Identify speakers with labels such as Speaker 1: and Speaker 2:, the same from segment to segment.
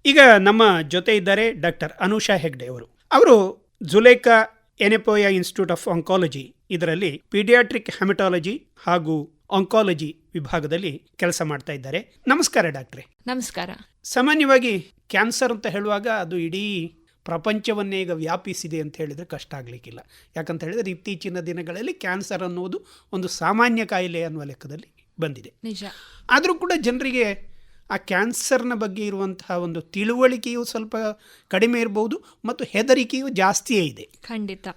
Speaker 1: ಈಗ ನಮ್ಮ ಜೊತೆ ಇದ್ದಾರೆ ಡಾಕ್ಟರ್ ಅನುಷಾ ಹೆಗ್ಡೆ ಅವರು Zulekha Yenepoya institute of oncology ಇದರಲ್ಲಿ ಪೀಡಿಯಾಟ್ರಿಕ್ ಹೆಮಟಾಲಜಿ ಹಾಗೂ ಆಂಕಾಲಜಿ ವಿಭಾಗದಲ್ಲಿ ಕೆಲಸ ಮಾಡ್ತಾ ಇದ್ದಾರೆ. ನಮಸ್ಕಾರ ಡಾಕ್ಟ್ರೆ.
Speaker 2: ನಮಸ್ಕಾರ.
Speaker 1: ಸಾಮಾನ್ಯವಾಗಿ ಕ್ಯಾನ್ಸರ್ ಅಂತ ಹೇಳುವಾಗ ಅದು ಇಡೀ ಪ್ರಪಂಚವನ್ನೇ ಈಗ ವ್ಯಾಪಿಸಿದೆ ಅಂತ ಹೇಳಿದರೆ ಕಷ್ಟ ಆಗಲಿಕ್ಕಿಲ್ಲ. ಯಾಕಂತ ಹೇಳಿದರೆ ಇತ್ತೀಚಿನ ದಿನಗಳಲ್ಲಿ ಕ್ಯಾನ್ಸರ್ ಅನ್ನೋದು ಒಂದು ಸಾಮಾನ್ಯ ಕಾಯಿಲೆ ಅನ್ನುವ ಲೆಕ್ಕದಲ್ಲಿ ಬಂದಿದೆ.
Speaker 2: ನಿಜ.
Speaker 1: ಆದರೂ ಕೂಡ ಜನರಿಗೆ ಆ ಕ್ಯಾನ್ಸರ್ನ ಬಗ್ಗೆ ಇರುವಂತಹ ಒಂದು ತಿಳುವಳಿಕೆಯು ಸ್ವಲ್ಪ ಕಡಿಮೆ ಇರಬಹುದು ಮತ್ತು ಹೆದರಿಕೆಯು ಜಾಸ್ತಿಯೇ ಇದೆ.
Speaker 2: ಖಂಡಿತ.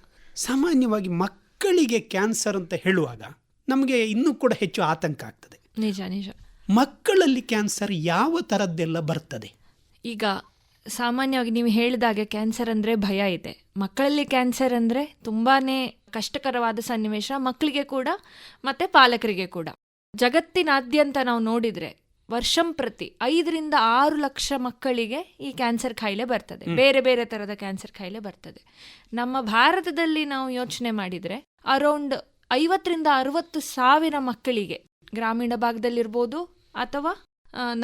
Speaker 1: ಸಾಮಾನ್ಯವಾಗಿ ಮಕ್ಕಳಿಗೆ ಕ್ಯಾನ್ಸರ್ ಅಂತ ಹೇಳುವಾಗ ನಮಗೆ ಇನ್ನೂ ಕೂಡ ಹೆಚ್ಚು ಆತಂಕ ಆಗ್ತದೆ.
Speaker 2: ನಿಜ ನಿಜ.
Speaker 1: ಮಕ್ಕಳಲ್ಲಿ ಕ್ಯಾನ್ಸರ್ ಯಾವ ಥರದ್ದೆಲ್ಲ ಬರ್ತದೆ?
Speaker 2: ಈಗ ಸಾಮಾನ್ಯವಾಗಿ ನೀವು ಹೇಳಿದಾಗೆ ಕ್ಯಾನ್ಸರ್ ಅಂದರೆ ಭಯ ಇದೆ. ಮಕ್ಕಳಲ್ಲಿ ಕ್ಯಾನ್ಸರ್ ಅಂದರೆ ತುಂಬಾ ಕಷ್ಟಕರವಾದ ಸನ್ನಿವೇಶ, ಮಕ್ಕಳಿಗೆ ಕೂಡ ಮತ್ತು ಪಾಲಕರಿಗೆ ಕೂಡ. ಜಗತ್ತಿನಾದ್ಯಂತ ನಾವು ನೋಡಿದರೆ ವರ್ಷಂಪ್ರತಿ 5-6 ಲಕ್ಷ ಮಕ್ಕಳಿಗೆ ಈ ಕ್ಯಾನ್ಸರ್ ಕಾಯಿಲೆ ಬರ್ತದೆ. ಬೇರೆ ಬೇರೆ ಥರದ ಕ್ಯಾನ್ಸರ್ ಕಾಯಿಲೆ ಬರ್ತದೆ. ನಮ್ಮ ಭಾರತದಲ್ಲಿ ನಾವು ಯೋಚನೆ ಮಾಡಿದರೆ ಅರೌಂಡ್ 50-60 ಸಾವಿರ ಮಕ್ಕಳಿಗೆ, ಗ್ರಾಮೀಣ ಭಾಗದಲ್ಲಿರ್ಬೋದು ಅಥವಾ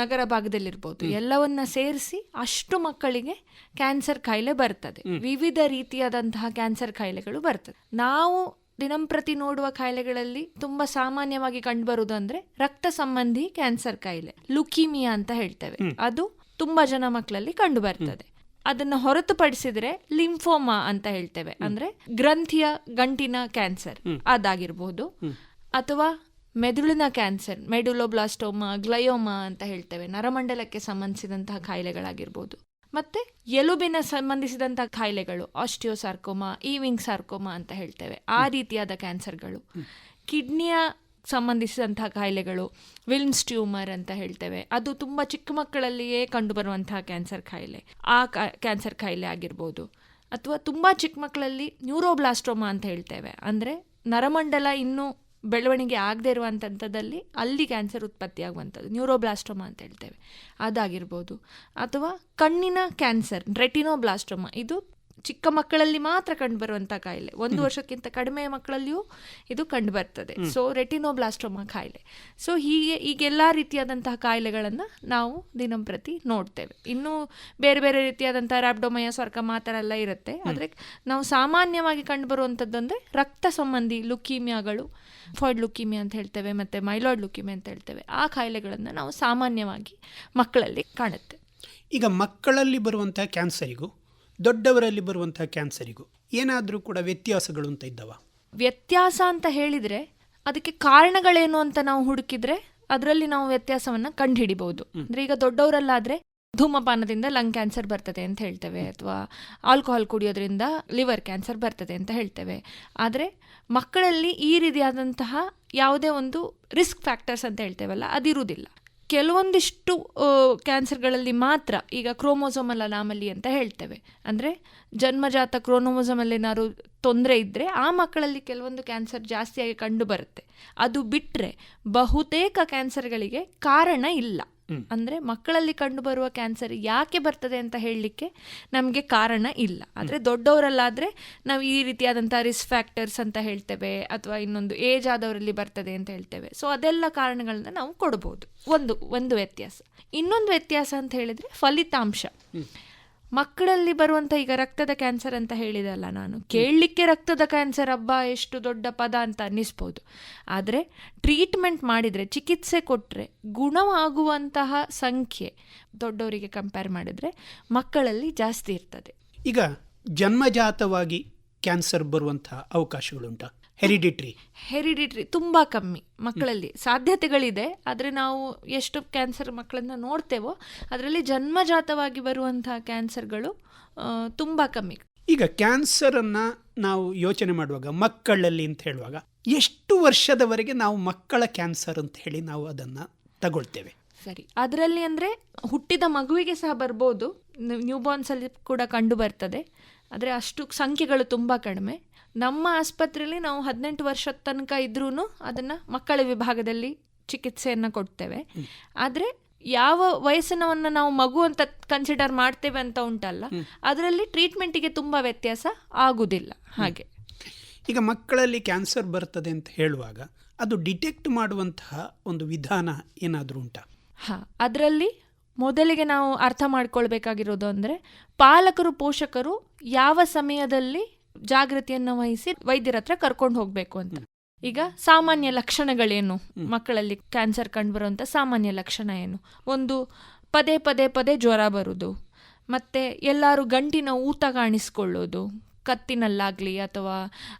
Speaker 2: ನಗರ ಭಾಗದಲ್ಲಿರ್ಬೋದು, ಎಲ್ಲವನ್ನ ಸೇರಿಸಿ ಅಷ್ಟು ಮಕ್ಕಳಿಗೆ ಕ್ಯಾನ್ಸರ್ ಕಾಯಿಲೆ ಬರ್ತದೆ. ವಿವಿಧ ರೀತಿಯಾದಂತಹ ಕ್ಯಾನ್ಸರ್ ಕಾಯಿಲೆಗಳು ಬರ್ತದೆ. ನಾವು ದಿನಂಪ್ರತಿ ನೋಡುವ ಕಾಯಿಲೆಗಳಲ್ಲಿ ತುಂಬ ಸಾಮಾನ್ಯವಾಗಿ ಕಂಡುಬರುವುದು ಅಂದರೆ ರಕ್ತ ಸಂಬಂಧಿ ಕ್ಯಾನ್ಸರ್ ಕಾಯಿಲೆ, ಲುಕೀಮಿಯಾ ಅಂತ ಹೇಳ್ತೇವೆ. ಅದು ತುಂಬ ಜನ ಮಕ್ಕಳಲ್ಲಿ ಕಂಡು ಬರ್ತದೆ. ಅದನ್ನು ಹೊರತುಪಡಿಸಿದರೆ ಲಿಂಫೋಮಾ ಅಂತ ಹೇಳ್ತೇವೆ, ಅಂದರೆ ಗ್ರಂಥಿಯ ಗಂಟಿನ ಕ್ಯಾನ್ಸರ್ ಅದಾಗಿರ್ಬೋದು, ಅಥವಾ ಮೆದುಳಿನ ಕ್ಯಾನ್ಸರ್, ಮೆಡುಲೋಬ್ಲಾಸ್ಟೋಮಾ, ಗ್ಲಯೋಮಾ ಅಂತ ಹೇಳ್ತೇವೆ, ನರಮಂಡಲಕ್ಕೆ ಸಂಬಂಧಿಸಿದಂತಹ ಕಾಯಿಲೆಗಳಾಗಿರ್ಬೋದು. ಮತ್ತೆ ಎಲುಬಿನ ಸಂಬಂಧಿಸಿದಂತಹ ಕಾಯಿಲೆಗಳು, ಆಸ್ಟಿಯೋಸಾರ್ಕೋಮಾ, ಈವಿಂಗ್ ಸಾರ್ಕೋಮಾ ಅಂತ ಹೇಳ್ತೇವೆ, ಆ ರೀತಿಯಾದ ಕ್ಯಾನ್ಸರ್ಗಳು. ಕಿಡ್ನಿಯ ಸಂಬಂಧಿಸಿದಂತಹ ಕಾಯಿಲೆಗಳು, ವಿಲ್ಮ್ಸ್ ಟ್ಯೂಮರ್ ಅಂತ ಹೇಳ್ತೇವೆ, ಅದು ತುಂಬ ಚಿಕ್ಕ ಮಕ್ಕಳಲ್ಲಿಯೇ ಕಂಡುಬರುವಂತಹ ಕ್ಯಾನ್ಸರ್ ಕಾಯಿಲೆ, ಆ ಕ್ಯಾನ್ಸರ್ ಕಾಯಿಲೆ ಆಗಿರ್ಬೋದು. ಅಥವಾ ತುಂಬ ಚಿಕ್ಕ ಮಕ್ಕಳಲ್ಲಿ ನ್ಯೂರೋಬ್ಲಾಸ್ಟೋಮಾ ಅಂತ ಹೇಳ್ತೇವೆ, ಅಂದರೆ ನರಮಂಡಲ ಇನ್ನೂ ಬೆಳವಣಿಗೆ ಆಗದೆ ಇರುವಂಥದ್ದಲ್ಲಿ ಅಲ್ಲಿ ಕ್ಯಾನ್ಸರ್ ಉತ್ಪತ್ತಿಯಾಗುವಂಥದ್ದು, ನ್ಯೂರೋಬ್ಲಾಸ್ಟೋಮಾ ಅಂತ ಹೇಳ್ತೇವೆ, ಅದಾಗಿರ್ಬೋದು. ಅಥವಾ ಕಣ್ಣಿನ ಕ್ಯಾನ್ಸರ್, ರೆಟಿನೋಬ್ಲಾಸ್ಟೋಮಾ, ಇದು ಚಿಕ್ಕ ಮಕ್ಕಳಲ್ಲಿ ಮಾತ್ರ ಕಂಡುಬರುವಂಥ ಕಾಯಿಲೆ. 1 ವರ್ಷಕ್ಕಿಂತ ಕಡಿಮೆ ಮಕ್ಕಳಲ್ಲಿಯೂ ಇದು ಕಂಡುಬರ್ತದೆ. ಸೊ ರೆಟಿನೋಬ್ಲಾಸ್ಟೋಮಾ ಕಾಯಿಲೆ. ಸೊ ಈಗೆಲ್ಲ ರೀತಿಯಾದಂತಹ ಕಾಯಿಲೆಗಳನ್ನು ನಾವು ದಿನಂಪ್ರತಿ ನೋಡ್ತೇವೆ. ಇನ್ನೂ ಬೇರೆ ಬೇರೆ ರೀತಿಯಾದಂಥ ರ್ಯಾಬ್ಡೋಮಯೋಸಾರ್ಕಮಾ ಆ ಥರ ಎಲ್ಲ ಇರುತ್ತೆ. ಆದರೆ ನಾವು ಸಾಮಾನ್ಯವಾಗಿ ಕಂಡುಬರುವಂಥದ್ದು ಅಂದರೆ ರಕ್ತ ಸಂಬಂಧಿ ಲುಕೀಮಿಯಾಗಳು, ಫಾಯ್ಡ್ ಲುಕೀಮಿಯಾ ಅಂತ ಹೇಳ್ತೇವೆ, ಮತ್ತು ಮೈಲಾಯ್ಡ್ ಲುಕೀಮಿಯಾ ಅಂತ ಹೇಳ್ತೇವೆ. ಆ ಕಾಯಿಲೆಗಳನ್ನು ನಾವು ಸಾಮಾನ್ಯವಾಗಿ ಮಕ್ಕಳಲ್ಲಿ ಕಾಣುತ್ತೆ.
Speaker 1: ಈಗ ಮಕ್ಕಳಲ್ಲಿ ಬರುವಂಥ ಕ್ಯಾನ್ಸರಿಗೂ ದೊಡ್ಡವರಲ್ಲಿ ಬರುವಂತಹ ಕ್ಯಾನ್ಸರಿಗೂ ಏನಾದರೂ ಕೂಡ ವ್ಯತ್ಯಾಸಗಳು ಅಂತ ಇದ್ದಾವ?
Speaker 2: ವ್ಯತ್ಯಾಸ ಅಂತ ಹೇಳಿದರೆ ಅದಕ್ಕೆ ಕಾರಣಗಳೇನು ಅಂತ ನಾವು ಹುಡುಕಿದ್ರೆ ಅದರಲ್ಲಿ ನಾವು ವ್ಯತ್ಯಾಸವನ್ನು ಕಂಡುಹಿಡಿಬಹುದು. ಅಂದರೆ ಈಗ ದೊಡ್ಡವರಲ್ಲಾದರೆ ಧೂಮಪಾನದಿಂದ ಲಂಗ್ ಕ್ಯಾನ್ಸರ್ ಬರ್ತದೆ ಅಂತ ಹೇಳ್ತೇವೆ, ಅಥವಾ ಆಲ್ಕೋಹಾಲ್ ಕುಡಿಯೋದ್ರಿಂದ ಲಿವರ್ ಕ್ಯಾನ್ಸರ್ ಬರ್ತದೆ ಅಂತ ಹೇಳ್ತೇವೆ. ಆದರೆ ಮಕ್ಕಳಲ್ಲಿ ಈ ರೀತಿಯಾದಂತಹ ಯಾವುದೇ ಒಂದು ರಿಸ್ಕ್ ಫ್ಯಾಕ್ಟರ್ಸ್ ಅಂತ ಹೇಳ್ತೇವಲ್ಲ, ಅದಿರುವುದಿಲ್ಲ. ಕೆಲವೊಂದಿಷ್ಟು ಕ್ಯಾನ್ಸರ್ಗಳಲ್ಲಿ ಮಾತ್ರ, ಈಗ ಕ್ರೋಮೋಸೋಮಲ್ ಅನಾಮಲಿ ಅಂತ ಹೇಳ್ತೇವೆ, ಅಂದರೆ ಜನ್ಮಜಾತ ಕ್ರೋಮೋಸೋಮಲ್ಲಿ ಏನಾದ್ರು ತೊಂದರೆ ಇದ್ದರೆ ಆ ಮಕ್ಕಳಲ್ಲಿ ಕೆಲವೊಂದು ಕ್ಯಾನ್ಸರ್ ಜಾಸ್ತಿಯಾಗಿ ಕಂಡು ಬರುತ್ತೆ. ಅದು ಬಿಟ್ಟರೆ ಬಹುತೇಕ ಕ್ಯಾನ್ಸರ್ಗಳಿಗೆ ಕಾರಣ ಇಲ್ಲ. ಅಂದರೆ ಮಕ್ಕಳಲ್ಲಿ ಕಂಡುಬರುವ ಕ್ಯಾನ್ಸರ್ ಯಾಕೆ ಬರ್ತದೆ ಅಂತ ಹೇಳಲಿಕ್ಕೆ ನಮಗೆ ಕಾರಣ ಇಲ್ಲ. ಆದರೆ ದೊಡ್ಡವರಲ್ಲಾದರೆ ನಾವು ಈ ರೀತಿಯಾದಂಥ ರಿಸ್ಕ್ ಫ್ಯಾಕ್ಟರ್ಸ್ ಅಂತ ಹೇಳ್ತೇವೆ, ಅಥವಾ ಇನ್ನೊಂದು ಏಜ್ ಆದವರಲ್ಲಿ ಬರ್ತದೆ ಅಂತ ಹೇಳ್ತೇವೆ. ಸೊ ಅದೆಲ್ಲ ಕಾರಣಗಳನ್ನ ನಾವು ಕೊಡ್ಬೋದು. ಒಂದು ವ್ಯತ್ಯಾಸ. ಇನ್ನೊಂದು ವ್ಯತ್ಯಾಸ ಅಂತ ಹೇಳಿದರೆ ಫಲಿತಾಂಶ. ಮಕ್ಕಳಲ್ಲಿ ಬರುವಂಥ, ಈಗ ರಕ್ತದ ಕ್ಯಾನ್ಸರ್ ಅಂತ ಹೇಳಿದಲ್ಲ ನಾನು, ಕೇಳಲಿಕ್ಕೆ ರಕ್ತದ ಕ್ಯಾನ್ಸರ್ ಹಬ್ಬ ಎಷ್ಟು ದೊಡ್ಡ ಪದ ಅಂತ ಅನ್ನಿಸ್ಬೋದು. ಆದರೆ ಟ್ರೀಟ್ಮೆಂಟ್ ಮಾಡಿದರೆ, ಚಿಕಿತ್ಸೆ ಕೊಟ್ಟರೆ ಗುಣವಾಗುವಂತಹ ಸಂಖ್ಯೆ ದೊಡ್ಡವರಿಗೆ ಕಂಪೇರ್ ಮಾಡಿದರೆ ಮಕ್ಕಳಲ್ಲಿ ಜಾಸ್ತಿ ಇರ್ತದೆ.
Speaker 1: ಈಗ ಜನ್ಮಜಾತವಾಗಿ ಕ್ಯಾನ್ಸರ್ ಬರುವಂತಹ ಅವಕಾಶಗಳುಂಟಾ? ಹೆರಿಡಿಟ್ರಿ
Speaker 2: ತುಂಬ ಕಮ್ಮಿ. ಮಕ್ಕಳಲ್ಲಿ ಸಾಧ್ಯತೆಗಳಿದೆ, ಆದರೆ ನಾವು ಎಷ್ಟು ಕ್ಯಾನ್ಸರ್ ಮಕ್ಕಳನ್ನ ನೋಡ್ತೇವೋ ಅದರಲ್ಲಿ ಜನ್ಮಜಾತವಾಗಿ ಬರುವಂತಹ ಕ್ಯಾನ್ಸರ್ಗಳು ತುಂಬ ಕಮ್ಮಿ.
Speaker 1: ಈಗ ಕ್ಯಾನ್ಸರನ್ನು ನಾವು ಯೋಚನೆ ಮಾಡುವಾಗ ಮಕ್ಕಳಲ್ಲಿ ಅಂತ ಹೇಳುವಾಗ ಎಷ್ಟು ವರ್ಷದವರೆಗೆ ನಾವು ಮಕ್ಕಳ ಕ್ಯಾನ್ಸರ್ ಅಂತ ಹೇಳಿ ನಾವು ಅದನ್ನು ತಗೊಳ್ತೇವೆ?
Speaker 2: ಸರಿ, ಅದರಲ್ಲಿ ಅಂದರೆ ಹುಟ್ಟಿದ ಮಗುವಿಗೆ ಸಹ ಬರ್ಬೋದು, ನ್ಯೂಬಾರ್ನ್ಸಲ್ಲಿ ಕೂಡ ಕಂಡು ಬರ್ತದೆ, ಆದರೆ ಅಷ್ಟು ಸಂಖ್ಯೆಗಳು ತುಂಬ ಕಡಿಮೆ. ನಮ್ಮ ಆಸ್ಪತ್ರೆಯಲ್ಲಿ ನಾವು 18 ವರ್ಷದ ತನಕ ಇದ್ರೂ ಅದನ್ನು ಮಕ್ಕಳ ವಿಭಾಗದಲ್ಲಿ ಚಿಕಿತ್ಸೆಯನ್ನು ಕೊಡ್ತೇವೆ. ಆದರೆ ಯಾವ ವಯಸ್ಸಿನವನ್ನು ನಾವು ಮಗು ಅಂತ ಕನ್ಸಿಡರ್ ಮಾಡ್ತೇವೆ ಅಂತ ಉಂಟಲ್ಲ, ಅದರಲ್ಲಿ ಟ್ರೀಟ್ಮೆಂಟಿಗೆ ತುಂಬ ವ್ಯತ್ಯಾಸ ಆಗುವುದಿಲ್ಲ. ಹಾಗೆ
Speaker 1: ಈಗ ಮಕ್ಕಳಲ್ಲಿ ಕ್ಯಾನ್ಸರ್ ಬರ್ತದೆ ಅಂತ ಹೇಳುವಾಗ ಅದು ಡಿಟೆಕ್ಟ್ ಮಾಡುವಂತಹ ಒಂದು ವಿಧಾನ ಏನಾದರೂ ಉಂಟಾ?
Speaker 2: ಅದರಲ್ಲಿ ಮೊದಲಿಗೆ ನಾವು ಅರ್ಥ ಮಾಡ್ಕೊಳ್ಬೇಕಾಗಿರೋದು ಅಂದರೆ ಪಾಲಕರು ಪೋಷಕರು ಯಾವ ಸಮಯದಲ್ಲಿ ಜಾಗೃತಿಯನ್ನು ವಹಿಸಿ ವೈದ್ಯರ ಹತ್ರ ಕರ್ಕೊಂಡು ಹೋಗಬೇಕು ಅಂತ. ಈಗ ಸಾಮಾನ್ಯ ಲಕ್ಷಣಗಳೇನು, ಮಕ್ಕಳಲ್ಲಿ ಕ್ಯಾನ್ಸರ್ ಕಂಡುಬರುವಂಥ ಸಾಮಾನ್ಯ ಲಕ್ಷಣ ಏನು? ಒಂದು, ಪದೇ ಪದೇ ಪದೇ ಜ್ವರ ಬರುವುದು, ಮತ್ತು ಎಲ್ಲರೂ ಗಂಟಿನ ಊತ ಕಾಣಿಸ್ಕೊಳ್ಳೋದು, ಕತ್ತಿನಲ್ಲಾಗಲಿ ಅಥವಾ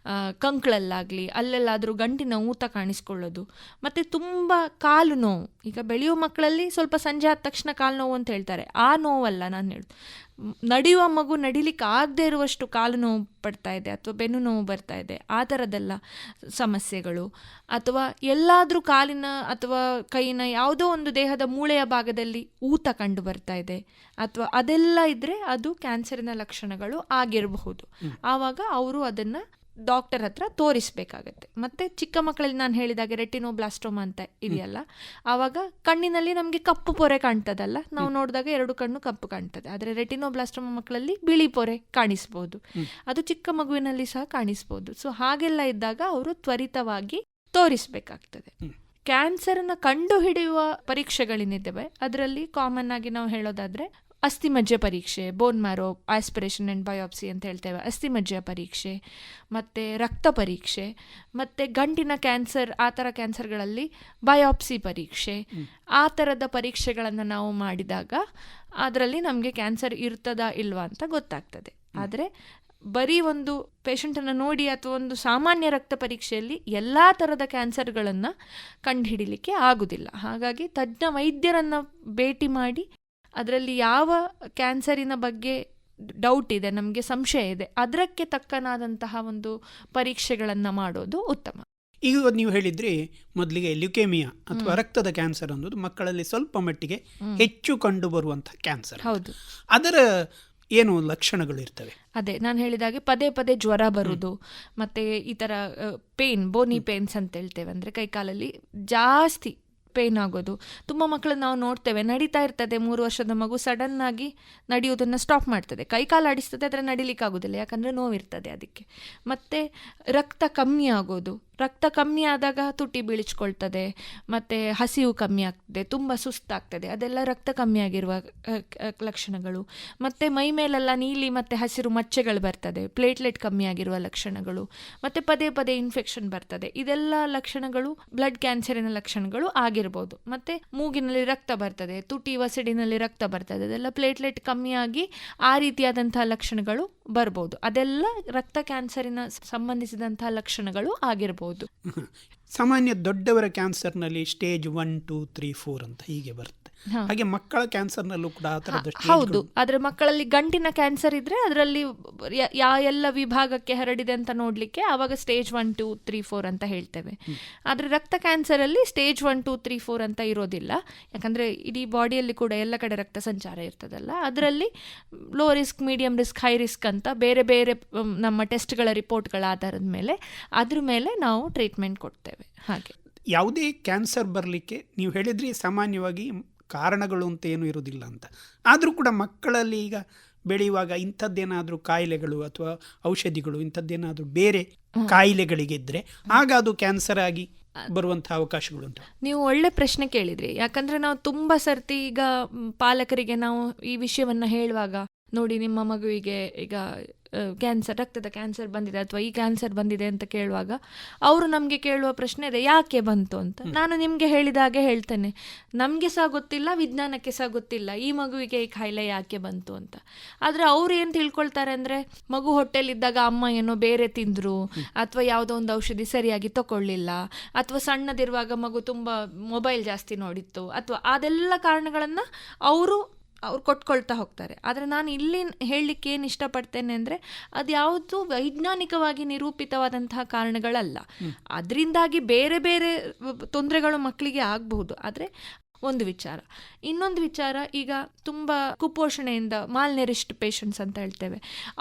Speaker 2: ಕಂಕಳಲ್ಲಾಗಲಿ ಅಲ್ಲೆಲ್ಲಾದರೂ ಗಂಟಿನ ಊತ ಕಾಣಿಸ್ಕೊಳ್ಳೋದು, ಮತ್ತು ತುಂಬ ಕಾಲು ನೋವು. ಈಗ ಬೆಳೆಯುವ ಮಕ್ಕಳಲ್ಲಿ ಸ್ವಲ್ಪ ಸಂಜೆ ಆದ ತಕ್ಷಣ ಕಾಲು ನೋವು ಅಂತ ಹೇಳ್ತಾರೆ, ಆ ನೋವಲ್ಲ ನಾನು ಹೇಳೋದು. ನಡೆಯುವ ಮಗು ನಡಿಲಿಕ್ಕೆ ಆಗದೆ ಇರುವಷ್ಟು ಕಾಲು ನೋವು ಪಡ್ತಾ ಇದೆ ಅಥವಾ ಬೆನ್ನು ನೋವು ಬರ್ತಾ ಇದೆ, ಆ ಥರದ್ದೆಲ್ಲ ಸಮಸ್ಯೆಗಳು. ಅಥವಾ ಎಲ್ಲಾದರೂ ಕಾಲಿನ ಅಥವಾ ಕೈಯಿನ ಯಾವುದೋ ಒಂದು ದೇಹದ ಮೂಳೆಯ ಭಾಗದಲ್ಲಿ ಊತ ಕಂಡು ಬರ್ತಾ ಇದೆ ಅಥವಾ ಅದೆಲ್ಲ ಇದ್ದರೆ ಅದು ಕ್ಯಾನ್ಸರಿನ ಲಕ್ಷಣಗಳು ಆಗಿರಬಹುದು. ಆವಾಗ ಅವರು ಅದನ್ನು ಡಾಕ್ಟರ್ ಹತ್ರ ತೋರಿಸ್ಬೇಕಾಗತ್ತೆ. ಮತ್ತು ಚಿಕ್ಕ ಮಕ್ಕಳಲ್ಲಿ ನಾನು ಹೇಳಿದಾಗೆ ರೆಟಿನೋಬ್ಲಾಸ್ಟೋಮಾ ಅಂತ ಇದೆಯಲ್ಲ, ಆವಾಗ ಕಣ್ಣಿನಲ್ಲಿ ನಮಗೆ ಕಪ್ಪು ಪೊರೆ ಕಾಣ್ತದಲ್ಲ, ನಾವು ನೋಡಿದಾಗ 2 ಕಣ್ಣು ಕಪ್ಪು ಕಾಣ್ತದೆ. ಆದರೆ ರೆಟಿನೋಬ್ಲಾಸ್ಟೋಮಾ ಮಕ್ಕಳಲ್ಲಿ ಬಿಳಿ ಪೊರೆ ಕಾಣಿಸ್ಬೋದು, ಅದು ಚಿಕ್ಕ ಮಗುವಿನಲ್ಲಿ ಸಹ ಕಾಣಿಸ್ಬೋದು. ಸೊ ಹಾಗೆಲ್ಲ ಇದ್ದಾಗ ಅವರು ತ್ವರಿತವಾಗಿ ತೋರಿಸ್ಬೇಕಾಗ್ತದೆ. ಕ್ಯಾನ್ಸರ್ನ ಕಂಡು ಹಿಡಿಯುವ ಪರೀಕ್ಷೆಗಳೇನಿದ್ದಾವೆ ಅದರಲ್ಲಿ ಕಾಮನ್ ಆಗಿ ನಾವು ಹೇಳೋದಾದರೆ ಅಸ್ಥಿಮಜ್ಜೆ ಪರೀಕ್ಷೆ, bone marrow aspiration and biopsy ಅಂತ ಹೇಳ್ತೇವೆ, ಅಸ್ಥಿಮಜ್ಜೆಯ ಪರೀಕ್ಷೆ, ಮತ್ತು ರಕ್ತ ಪರೀಕ್ಷೆ, ಮತ್ತು ಗಂಟಿನ ಕ್ಯಾನ್ಸರ್, ಆ ಥರ ಕ್ಯಾನ್ಸರ್ಗಳಲ್ಲಿ ಬಯೋಪ್ಸಿ ಪರೀಕ್ಷೆ, ಆ ಥರದ ಪರೀಕ್ಷೆಗಳನ್ನು ನಾವು ಮಾಡಿದಾಗ ಅದರಲ್ಲಿ ನಮಗೆ ಕ್ಯಾನ್ಸರ್ ಇರ್ತದಾ ಇಲ್ವಾ ಅಂತ ಗೊತ್ತಾಗ್ತದೆ. ಆದರೆ ಬರೀ ಒಂದು ಪೇಷಂಟನ್ನು ನೋಡಿ ಅಥವಾ ಒಂದು ಸಾಮಾನ್ಯ ರಕ್ತ ಪರೀಕ್ಷೆಯಲ್ಲಿ ಎಲ್ಲ ಥರದ ಕ್ಯಾನ್ಸರ್ಗಳನ್ನು ಕಂಡುಹಿಡಿಲಿಕ್ಕೆ ಆಗುವುದಿಲ್ಲ. ಹಾಗಾಗಿ ತಜ್ಞ ವೈದ್ಯರನ್ನು ಭೇಟಿ ಮಾಡಿ ಅದರಲ್ಲಿ ಯಾವ ಕ್ಯಾನ್ಸರಿನ ಬಗ್ಗೆ ಡೌಟ್ ಇದೆ, ನಮಗೆ ಸಂಶಯ ಇದೆ, ಅದಕ್ಕೆ ತಕ್ಕನಾದಂತಹ ಒಂದು ಪರೀಕ್ಷೆಗಳನ್ನು ಮಾಡೋದು ಉತ್ತಮ.
Speaker 1: ಈಗ ನೀವು ಹೇಳಿದ್ರಿ ಮೊದಲಿಗೆ ಲ್ಯುಕೇಮಿಯಾ ಅಥವಾ ರಕ್ತದ ಕ್ಯಾನ್ಸರ್ ಅನ್ನೋದು ಮಕ್ಕಳಲ್ಲಿ ಸ್ವಲ್ಪ ಮಟ್ಟಿಗೆ ಹೆಚ್ಚು ಕಂಡು ಬರುವಂತಹ ಕ್ಯಾನ್ಸರ್.
Speaker 2: ಹೌದು.
Speaker 1: ಅದರ ಏನು ಲಕ್ಷಣಗಳು ಇರ್ತವೆ?
Speaker 2: ಅದೇ ನಾನು ಹೇಳಿದಾಗೆ ಪದೇ ಪದೇ ಜ್ವರ ಬರುವುದು, ಮತ್ತು ಈ ಥರ ಪೇನ್, ಬೋನಿ ಪೇನ್ಸ್ ಅಂತ ಹೇಳ್ತೇವೆ, ಅಂದರೆ ಕೈಕಾಲಲ್ಲಿ ಜಾಸ್ತಿ ಪೇನ್ ಆಗೋದು. ತುಂಬ ಮಕ್ಕಳನ್ನ ನಾವು ನೋಡ್ತೇವೆ, ನಡೀತಾ ಇರ್ತದೆ 3 ವರ್ಷದ ಮಗು, ಸಡನ್ನಾಗಿ ನಡೆಯೋದನ್ನು ಸ್ಟಾಪ್ ಮಾಡ್ತದೆ, ಕೈಕಾಲು ಆಡಿಸ್ತದೆ, ಆದರೆ ನಡಿಲಿಕ್ಕೆ ಆಗೋದಿಲ್ಲ, ಯಾಕಂದರೆ ನೋವಿರ್ತದೆ ಅದಕ್ಕೆ. ಮತ್ತು ರಕ್ತ ಕಮ್ಮಿ ಆಗೋದು, ರಕ್ತ ಕಮ್ಮಿ ಆದಾಗ ತುಟಿ ಬೀಳಿಸ್ಕೊಳ್ತದೆ, ಮತ್ತು ಹಸಿವು ಕಮ್ಮಿ ಆಗ್ತದೆ, ತುಂಬ ಸುಸ್ತಾಗ್ತದೆ, ಅದೆಲ್ಲ ರಕ್ತ ಕಮ್ಮಿ ಆಗಿರುವ ಲಕ್ಷಣಗಳು. ಮತ್ತು ಮೈ ಮೇಲೆಲ್ಲ ನೀಲಿ ಮತ್ತು ಹಸಿರು ಮಚ್ಚೆಗಳು ಬರ್ತದೆ, ಪ್ಲೇಟ್ಲೆಟ್ ಕಮ್ಮಿ ಆಗಿರುವ ಲಕ್ಷಣಗಳು, ಮತ್ತು ಪದೇ ಪದೇ ಇನ್ಫೆಕ್ಷನ್ ಬರ್ತದೆ. ಇದೆಲ್ಲ ಲಕ್ಷಣಗಳು ಬ್ಲಡ್ ಕ್ಯಾನ್ಸರಿನ ಲಕ್ಷಣಗಳು ಆಗಿರ್ಬೋದು. ಮತ್ತು ಮೂಗಿನಲ್ಲಿ ರಕ್ತ ಬರ್ತದೆ, ತುಟಿ ವಸಡಿನಲ್ಲಿ ರಕ್ತ ಬರ್ತದೆ, ಅದೆಲ್ಲ ಪ್ಲೇಟ್ಲೆಟ್ ಕಮ್ಮಿಯಾಗಿ ಆ ರೀತಿಯಾದಂತಹ ಲಕ್ಷಣಗಳು ಬರ್ಬೋದು. ಅದೆಲ್ಲ ರಕ್ತ ಕ್ಯಾನ್ಸರಿನ ಸಂಬಂಧಿಸಿದಂತಹ ಲಕ್ಷಣಗಳು ಆಗಿರ್ಬೋದು.
Speaker 1: ಸಾಮಾನ್ಯ ದೊಡ್ಡವರ ಕ್ಯಾನ್ಸರ್ನಲ್ಲಿ ಸ್ಟೇಜ್ 1, 2, 3, 4 ಅಂತ ಹೀಗೆ ಬರುತ್ತೆ. ಹಾಗೆ ಮಕ್ಕಳ ಕ್ಯಾನ್ಸರ್ನಲ್ಲೂ ಕೂಡ ಆ ಥರದ
Speaker 2: ಹೌದು. ಆದರೆ ಮಕ್ಕಳಲ್ಲಿ ಗಂಟಿನ ಕ್ಯಾನ್ಸರ್ ಇದ್ರೆ ಅದರಲ್ಲಿ ಎಲ್ಲ ವಿಭಾಗಕ್ಕೆ ಹರಡಿದೆ ಅಂತ ನೋಡಲಿಕ್ಕೆ ಆವಾಗ ಸ್ಟೇಜ್ 1, 2, 3, 4 ಅಂತ ಹೇಳ್ತೇವೆ. ಆದರೆ ರಕ್ತ ಕ್ಯಾನ್ಸರಲ್ಲಿ ಸ್ಟೇಜ್ 1, 2, 3, 4 ಅಂತ ಇರೋದಿಲ್ಲ, ಯಾಕಂದರೆ ಇಡೀ ಬಾಡಿಯಲ್ಲಿ ಕೂಡ ಎಲ್ಲ ಕಡೆ ರಕ್ತ ಸಂಚಾರ ಇರ್ತದಲ್ಲ. ಅದರಲ್ಲಿ low risk, medium risk, high risk ಅಂತ ಬೇರೆ ಬೇರೆ ನಮ್ಮ ಟೆಸ್ಟ್ಗಳ ರಿಪೋರ್ಟ್ಗಳ ಆಧಾರದ ಮೇಲೆ ಅದ್ರ ಮೇಲೆ ನಾವು ಟ್ರೀಟ್ಮೆಂಟ್ ಕೊಡ್ತೇವೆ. ಹಾಗೆ
Speaker 1: ಯಾವುದೇ ಕ್ಯಾನ್ಸರ್ ಬರಲಿಕ್ಕೆ ನೀವು ಹೇಳಿದ್ರಿ ಸಾಮಾನ್ಯವಾಗಿ ಕಾರಣಗಳು ಅಂತ ಏನು ಇರೋದಿಲ್ಲ ಅಂತ, ಆದರೂ ಕೂಡ ಮಕ್ಕಳಲ್ಲಿ ಈಗ ಬೆಳೆಯುವಾಗ ಇಂಥದ್ದೇನಾದರೂ ಕಾಯಿಲೆಗಳು ಅಥವಾ ಔಷಧಿಗಳು ಇಂಥದ್ದೇನಾದರೂ ಬೇರೆ ಕಾಯಿಲೆಗಳಿಗಿದ್ರೆ ಆಗ ಅದು ಕ್ಯಾನ್ಸರ್ ಆಗಿ ಬರುವಂತಹ ಅವಕಾಶಗಳು ಉಂಟು.
Speaker 2: ನೀವು ಒಳ್ಳೆ ಪ್ರಶ್ನೆ ಕೇಳಿದ್ರಿ. ಯಾಕಂದರೆ ನಾವು ತುಂಬ ಸರ್ತಿ ಈಗ ಪಾಲಕರಿಗೆ ನಾವು ಈ ವಿಷಯವನ್ನು ಹೇಳುವಾಗ, ನೋಡಿ ನಿಮ್ಮ ಮಗುವಿಗೆ ಈಗ ಕ್ಯಾನ್ಸರ್, ರಕ್ತದ ಕ್ಯಾನ್ಸರ್ ಬಂದಿದೆ ಅಥವಾ ಈ ಕ್ಯಾನ್ಸರ್ ಬಂದಿದೆ ಅಂತ ಕೇಳುವಾಗ ಅವರು ನಮಗೆ ಕೇಳುವ ಪ್ರಶ್ನೆ ಇದೆ, ಯಾಕೆ ಬಂತು ಅಂತ. ನಾನು ನಿಮಗೆ ಹೇಳಿದಾಗೆ ಹೇಳ್ತೇನೆ, ನಮಗೆ ಸಹ ಗೊತ್ತಿಲ್ಲ, ವಿಜ್ಞಾನಕ್ಕೆ ಸಹ ಗೊತ್ತಿಲ್ಲ ಈ ಮಗುವಿಗೆ ಈ ಕಾಯಿಲೆ ಯಾಕೆ ಬಂತು ಅಂತ. ಆದರೆ ಅವ್ರು ಏನು ತಿಳ್ಕೊಳ್ತಾರೆ ಅಂದರೆ, ಮಗು ಹೊಟ್ಟೆಲಿದ್ದಾಗ ಅಮ್ಮ ಏನೋ ಬೇರೆ ತಿಂದರು, ಅಥವಾ ಯಾವುದೋ ಒಂದು ಔಷಧಿ ಸರಿಯಾಗಿ ತಗೊಳ್ಳಿಲ್ಲ, ಅಥವಾ ಸಣ್ಣದಿರುವಾಗ ಮಗು ತುಂಬ ಮೊಬೈಲ್ ಜಾಸ್ತಿ ನೋಡಿತ್ತು, ಅಥವಾ ಅದೆಲ್ಲ ಕಾರಣಗಳನ್ನು ಅವರು ಕೊಟ್ಕೊಳ್ತಾ ಹೋಗ್ತಾರೆ. ಆದರೆ ನಾನು ಇಲ್ಲಿ ಹೇಳಲಿಕ್ಕೆ ಏನು ಇಷ್ಟಪಡ್ತೇನೆ ಅಂದರೆ, ಅದು ಯಾವುದು ವೈಜ್ಞಾನಿಕವಾಗಿ ನಿರೂಪಿತವಾದಂತಹ ಕಾರಣಗಳಲ್ಲ. ಅದರಿಂದಾಗಿ ಬೇರೆ ಬೇರೆ ತೊಂದರೆಗಳು ಮಕ್ಕಳಿಗೆ ಆಗಬಹುದು. ಆದರೆ ಒಂದು ವಿಚಾರ. ಇನ್ನೊಂದು ವಿಚಾರ, ಈಗ ತುಂಬ ಕುಪೋಷಣೆಯಿಂದ ಮಾಲ್ನೆರಿಷ್ಡ್ ಪೇಷಂಟ್ಸ್ ಅಂತ ಹೇಳ್ತೇವೆ,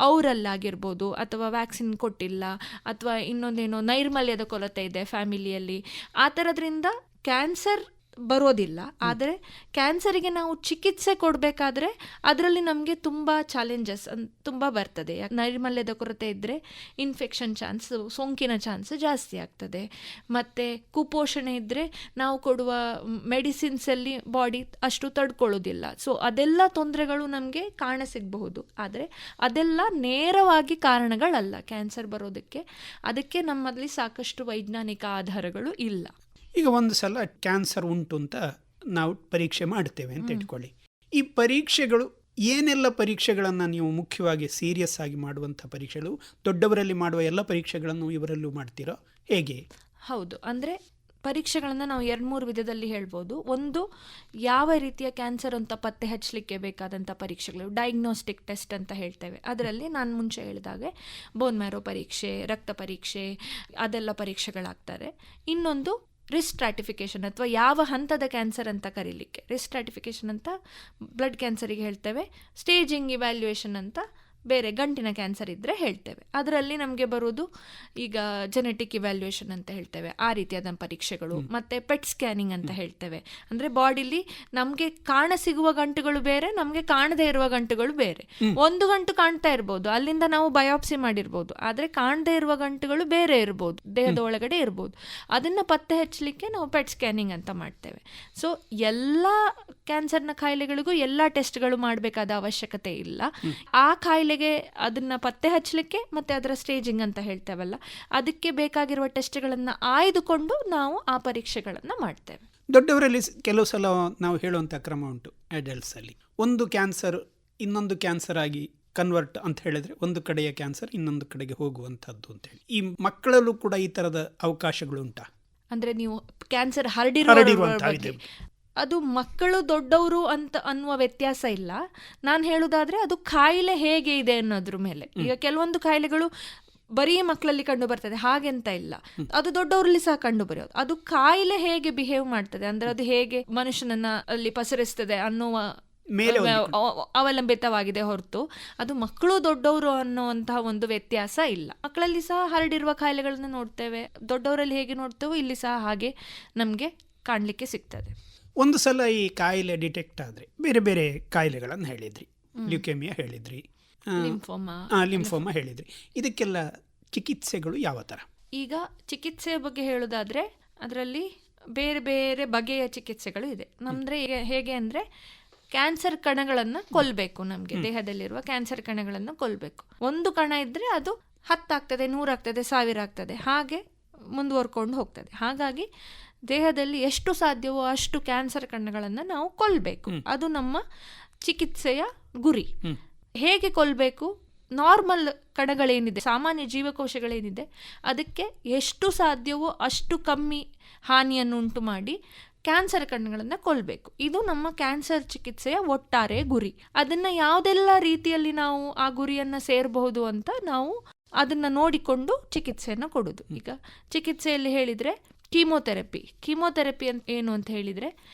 Speaker 2: ಅವರಲ್ಲಾಗಿರ್ಬೋದು, ಅಥವಾ ವ್ಯಾಕ್ಸಿನ್ ಕೊಟ್ಟಿಲ್ಲ, ಅಥವಾ ಇನ್ನೊಂದೇನೋ ನೈರ್ಮಲ್ಯದ ಕೊರತೆ ಇದೆ ಫ್ಯಾಮಿಲಿಯಲ್ಲಿ, ಆ ಥರದ್ರಿಂದ ಕ್ಯಾನ್ಸರ್ ಬರೋದಿಲ್ಲ. ಆದರೆ ಕ್ಯಾನ್ಸರಿಗೆ ನಾವು ಚಿಕಿತ್ಸೆ ಕೊಡಬೇಕಾದ್ರೆ ಅದರಲ್ಲಿ ನಮಗೆ ತುಂಬ ಚಾಲೆಂಜಸ್ ತುಂಬ ಬರ್ತದೆ. ನೈರ್ಮಲ್ಯದ ಕೊರತೆ ಇದ್ದರೆ ಇನ್ಫೆಕ್ಷನ್ ಚಾನ್ಸ್, ಸೋಂಕಿನ ಚಾನ್ಸ್ ಜಾಸ್ತಿ ಆಗ್ತದೆ. ಮತ್ತು ಕುಪೋಷಣೆ ಇದ್ದರೆ ನಾವು ಕೊಡುವ ಮೆಡಿಸಿನ್ಸಲ್ಲಿ ಬಾಡಿ ಅಷ್ಟು ತಡ್ಕೊಳ್ಳೋದಿಲ್ಲ. ಸೊ ಅದೆಲ್ಲ ತೊಂದರೆಗಳು ನಮಗೆ ಕಾಣಸಿಗಬಹುದು. ಆದರೆ ಅದೆಲ್ಲ ನೇರವಾಗಿ ಕಾರಣಗಳಲ್ಲ ಕ್ಯಾನ್ಸರ್ ಬರೋದಕ್ಕೆ. ಅದಕ್ಕೆ ನಮ್ಮಲ್ಲಿ ಸಾಕಷ್ಟು ವೈಜ್ಞಾನಿಕ ಆಧಾರಗಳು ಇಲ್ಲ.
Speaker 1: ಈಗ ಒಂದು ಸಲ ಕ್ಯಾನ್ಸರ್ ಉಂಟು ಅಂತ ನಾವು ಪರೀಕ್ಷೆ ಮಾಡ್ತೇವೆ ಅಂತ ಇಟ್ಕೊಳ್ಳಿ. ಈ ಪರೀಕ್ಷೆಗಳು ಏನೆಲ್ಲ ಪರೀಕ್ಷೆಗಳನ್ನು ನೀವು ಮುಖ್ಯವಾಗಿ ಸೀರಿಯಸ್ ಆಗಿ ಮಾಡುವಂಥ ಪರೀಕ್ಷೆಗಳು, ದೊಡ್ಡವರಲ್ಲಿ ಮಾಡುವ ಎಲ್ಲ ಪರೀಕ್ಷೆಗಳನ್ನು ಇವರಲ್ಲೂ ಮಾಡ್ತೀರೋ ಹೇಗೆ?
Speaker 2: ಹೌದು, ಅಂದರೆ ಪರೀಕ್ಷೆಗಳನ್ನು ನಾವು 2-3 ವಿಧದಲ್ಲಿ ಹೇಳ್ಬೋದು. ಒಂದು, ಯಾವ ರೀತಿಯ ಕ್ಯಾನ್ಸರ್ ಅಂತ ಪತ್ತೆ ಹಚ್ಚಲಿಕ್ಕೆ ಬೇಕಾದಂಥ ಪರೀಕ್ಷೆಗಳು, ಡಯಾಗ್ನೋಸ್ಟಿಕ್ ಟೆಸ್ಟ್ ಅಂತ ಹೇಳ್ತೇವೆ. ಅದರಲ್ಲಿ ನಾನು ಮುಂಚೆ ಹೇಳಿದಾಗೆ ಬೋನ್ ಮ್ಯಾರೋ ಪರೀಕ್ಷೆ, ರಕ್ತ ಪರೀಕ್ಷೆ, ಅದೆಲ್ಲ ಪರೀಕ್ಷೆಗಳಾಗ್ತಾರೆ. ಇನ್ನೊಂದು ರಿಸ್ಕ್ ಸ್ಟ್ರಾಟಿಫಿಕೇಷನ್ ಅಥವಾ ಯಾವ ಹಂತದ ಕ್ಯಾನ್ಸರ್ ಅಂತ ಕರೀಲಿಕ್ಕೆ. ರಿಸ್ಕ್ ಸ್ಟ್ರಾಟಿಫಿಕೇಷನ್ ಅಂತ ಬ್ಲಡ್ ಕ್ಯಾನ್ಸರಿಗೆ ಹೇಳ್ತೇವೆ. ಸ್ಟೇಜಿಂಗ್ ಇವ್ಯಾಲ್ಯೂಯೇಷನ್ ಅಂತ ಬೇರೆ ಗಂಟಿನ ಕ್ಯಾನ್ಸರ್ ಇದ್ದರೆ ಹೇಳ್ತೇವೆ. ಅದರಲ್ಲಿ ನಮಗೆ ಬರೋದು ಈಗ ಜೆನೆಟಿಕ್ ಇವ್ಯಾಲ್ಯೂಯೇಷನ್ ಅಂತ ಹೇಳ್ತೇವೆ, ಆ ರೀತಿಯಾದ ಪರೀಕ್ಷೆಗಳು. ಮತ್ತು ಪೆಟ್ ಸ್ಕ್ಯಾನಿಂಗ್ ಅಂತ ಹೇಳ್ತೇವೆ. ಅಂದರೆ ಬಾಡಿಲಿ ನಮಗೆ ಕಾಣಸಿಗುವ ಗಂಟುಗಳು ಬೇರೆ, ನಮಗೆ ಕಾಣದೇ ಇರುವ ಗಂಟುಗಳು ಬೇರೆ. ಒಂದು ಗಂಟು ಕಾಣ್ತಾ ಇರ್ಬೋದು, ಅಲ್ಲಿಂದ ನಾವು ಬಯಾಪ್ಸಿ ಮಾಡಿರ್ಬೋದು. ಆದರೆ ಕಾಣದೇ ಇರುವ ಗಂಟುಗಳು ಬೇರೆ ಇರ್ಬೋದು, ದೇಹದ ಒಳಗಡೆ ಇರ್ಬೋದು. ಅದನ್ನು ಪತ್ತೆ ಹಚ್ಚಲಿಕ್ಕೆ ನಾವು ಪೆಟ್ ಸ್ಕ್ಯಾನಿಂಗ್ ಅಂತ ಮಾಡ್ತೇವೆ. ಸೊ ಎಲ್ಲ ಕ್ಯಾನ್ಸರ್ನ ಕಾಯಿಲೆಗಳಿಗೂ ಎಲ್ಲ ಟೆಸ್ಟ್ಗಳು ಮಾಡಬೇಕಾದ ಅವಶ್ಯಕತೆ ಇಲ್ಲ. ಆ ಕಾಯಿಲೆಗೆ ಅದನ್ನ ಪತ್ತೆ ಹಚ್ಚಲಿಕ್ಕೆ ಮತ್ತೆ ಅದರ ಸ್ಟೇಜಿಂಗ್ ಅಂತ ಹೇಳ್ತೇವಲ್ಲ, ಅದಕ್ಕೆ ಬೇಕಾಗಿರುವ ಟೆಸ್ಟ್ಗಳನ್ನು ಆಯ್ದುಕೊಂಡು ನಾವು ಆ ಪರೀಕ್ಷೆಗಳನ್ನು ಮಾಡ್ತೇವೆ.
Speaker 1: ದೊಡ್ಡವರಲ್ಲಿ ಕೆಲವು ಸಲ ನಾವು ಹೇಳುವಂಥ ಕ್ರಮ ಉಂಟು. ಅಡಲ್ಟ್ಸ್ ಅಲ್ಲಿ ಒಂದು ಕ್ಯಾನ್ಸರ್ ಇನ್ನೊಂದು ಕ್ಯಾನ್ಸರ್ ಆಗಿ ಕನ್ವರ್ಟ್ ಅಂತ ಹೇಳಿದ್ರೆ ಒಂದು ಕಡೆಯ ಕ್ಯಾನ್ಸರ್ ಇನ್ನೊಂದು ಕಡೆಗೆ ಹೋಗುವಂಥದ್ದು ಅಂತ ಹೇಳಿ. ಈ ಮಕ್ಕಳಲ್ಲೂ ಕೂಡ ಈ ಥರದ ಅವಕಾಶಗಳು ಉಂಟಾ?
Speaker 2: ಅಂದರೆ ನೀವು ಕ್ಯಾನ್ಸರ್ ಹರಡಿರುವಂಥ, ಅದು ಮಕ್ಕಳು ದೊಡ್ಡವರು ಅಂತ ಅನ್ನುವ ವ್ಯತ್ಯಾಸ ಇಲ್ಲ. ನಾನು ಹೇಳೋದಾದರೆ ಅದು ಕಾಯಿಲೆ ಹೇಗೆ ಇದೆ ಅನ್ನೋದ್ರ ಮೇಲೆ. ಈಗ ಕೆಲವೊಂದು ಕಾಯಿಲೆಗಳು ಬರೀ ಮಕ್ಕಳಲ್ಲಿ ಕಂಡು ಬರ್ತದೆ ಹಾಗೆಂತ ಇಲ್ಲ, ಅದು ದೊಡ್ಡವರಲ್ಲಿ ಸಹ ಕಂಡು ಬರೋದು. ಅದು ಕಾಯಿಲೆ ಹೇಗೆ ಬಿಹೇವ್ ಮಾಡ್ತದೆ, ಅಂದರೆ ಅದು ಹೇಗೆ ಮನುಷ್ಯನನ್ನ ಅಲ್ಲಿ ಪಸರಿಸ್ತದೆ ಅನ್ನುವ ಅವಲಂಬಿತವಾಗಿದೆ ಹೊರತು ಅದು ಮಕ್ಕಳು ದೊಡ್ಡವರು ಅನ್ನುವಂತಹ ಒಂದು ವ್ಯತ್ಯಾಸ ಇಲ್ಲ. ಮಕ್ಕಳಲ್ಲಿ ಸಹ ಹರಡಿರುವ ಕಾಯಿಲೆಗಳನ್ನು ನೋಡ್ತೇವೆ, ದೊಡ್ಡವರಲ್ಲಿ ಹೇಗೆ ನೋಡ್ತೇವೋ ಇಲ್ಲಿ ಸಹ ಹಾಗೆ ನಮಗೆ ಕಾಣಲಿಕ್ಕೆ ಸಿಗ್ತದೆ.
Speaker 1: ಒಂದು ಸಲ ಈ ಕಾಯಿಲೆ ಡಿಟೆಕ್ಟ್ ಆದರೆ ಬೇರೆ ಬೇರೆ ಕಾಯಿಲೆಗಳನ್ನು ಹೇಳಿದ್ರಿ, ಲ್ಯೂಕೇಮಿಯಾ ಹೇಳಿದ್ರಿ, ಲಿಂಫೋಮಾ ಹೇಳಿದ್ರಿ. ಇದಕ್ಕೆಲ್ಲ ಚಿಕಿತ್ಸೆಗಳು ಯಾವ ಥರ?
Speaker 2: ಈಗ ಚಿಕಿತ್ಸೆಯ ಬಗ್ಗೆ ಹೇಳೋದಾದರೆ ಅದರಲ್ಲಿ ಬೇರೆ ಬೇರೆ ಬಗೆಯ ಚಿಕಿತ್ಸೆಗಳು ಇದೆ. ನಮ್ಮದ್ರೆ ಈಗ ಹೇಗೆ ಅಂದರೆ ಕ್ಯಾನ್ಸರ್ ಕಣಗಳನ್ನು ಕೊಲ್ಲಬೇಕು. ನಮಗೆ ದೇಹದಲ್ಲಿರುವ ಕ್ಯಾನ್ಸರ್ ಕಣಗಳನ್ನು ಕೊಲ್ಲಬೇಕು. ಒಂದು ಕಣ ಇದ್ದರೆ ಅದು 10 ಆಗ್ತದೆ, 100 ಆಗ್ತದೆ, 1000 ಆಗ್ತದೆ, ಹಾಗೆ ಮುಂದುವರ್ಕೊಂಡು ಹೋಗ್ತದೆ. ಹಾಗಾಗಿ ದೇಹದಲ್ಲಿ ಎಷ್ಟು ಸಾಧ್ಯವೋ ಅಷ್ಟು ಕ್ಯಾನ್ಸರ್ ಕಣಗಳನ್ನು ನಾವು ಕೊಲ್ಲಬೇಕು. ಅದು ನಮ್ಮ ಚಿಕಿತ್ಸೆಯ ಗುರಿ. ಹೇಗೆ ಕೊಲ್ಲಬೇಕು? ನಾರ್ಮಲ್ ಕಣಗಳೇನಿದೆ, ಸಾಮಾನ್ಯ ಜೀವಕೋಶಗಳೇನಿದೆ, ಅದಕ್ಕೆ ಎಷ್ಟು ಸಾಧ್ಯವೋ ಅಷ್ಟು ಕಮ್ಮಿ ಹಾನಿಯನ್ನುಂಟು ಮಾಡಿ ಕ್ಯಾನ್ಸರ್ ಕಣಗಳನ್ನು ಕೊಲ್ಲಬೇಕು. ಇದು ನಮ್ಮ ಕ್ಯಾನ್ಸರ್ ಚಿಕಿತ್ಸೆಯ ಒಟ್ಟಾರೆ ಗುರಿ. ಅದನ್ನು ಯಾವುದೆಲ್ಲ ರೀತಿಯಲ್ಲಿ ನಾವು ಆ ಗುರಿಯನ್ನು ಸೇರಬಹುದು ಅಂತ ನಾವು ಅದನ್ನು ನೋಡಿಕೊಂಡು ಚಿಕಿತ್ಸೆಯನ್ನು ಕೊಡೋದು. ಈಗ ಚಿಕಿತ್ಸೆಯಲ್ಲಿ ಹೇಳಿದರೆ ಕೀಮೋಥೆರಪಿ ಅಂತ ಏನು ಅಂತ ಹೇಳಿದರೆ,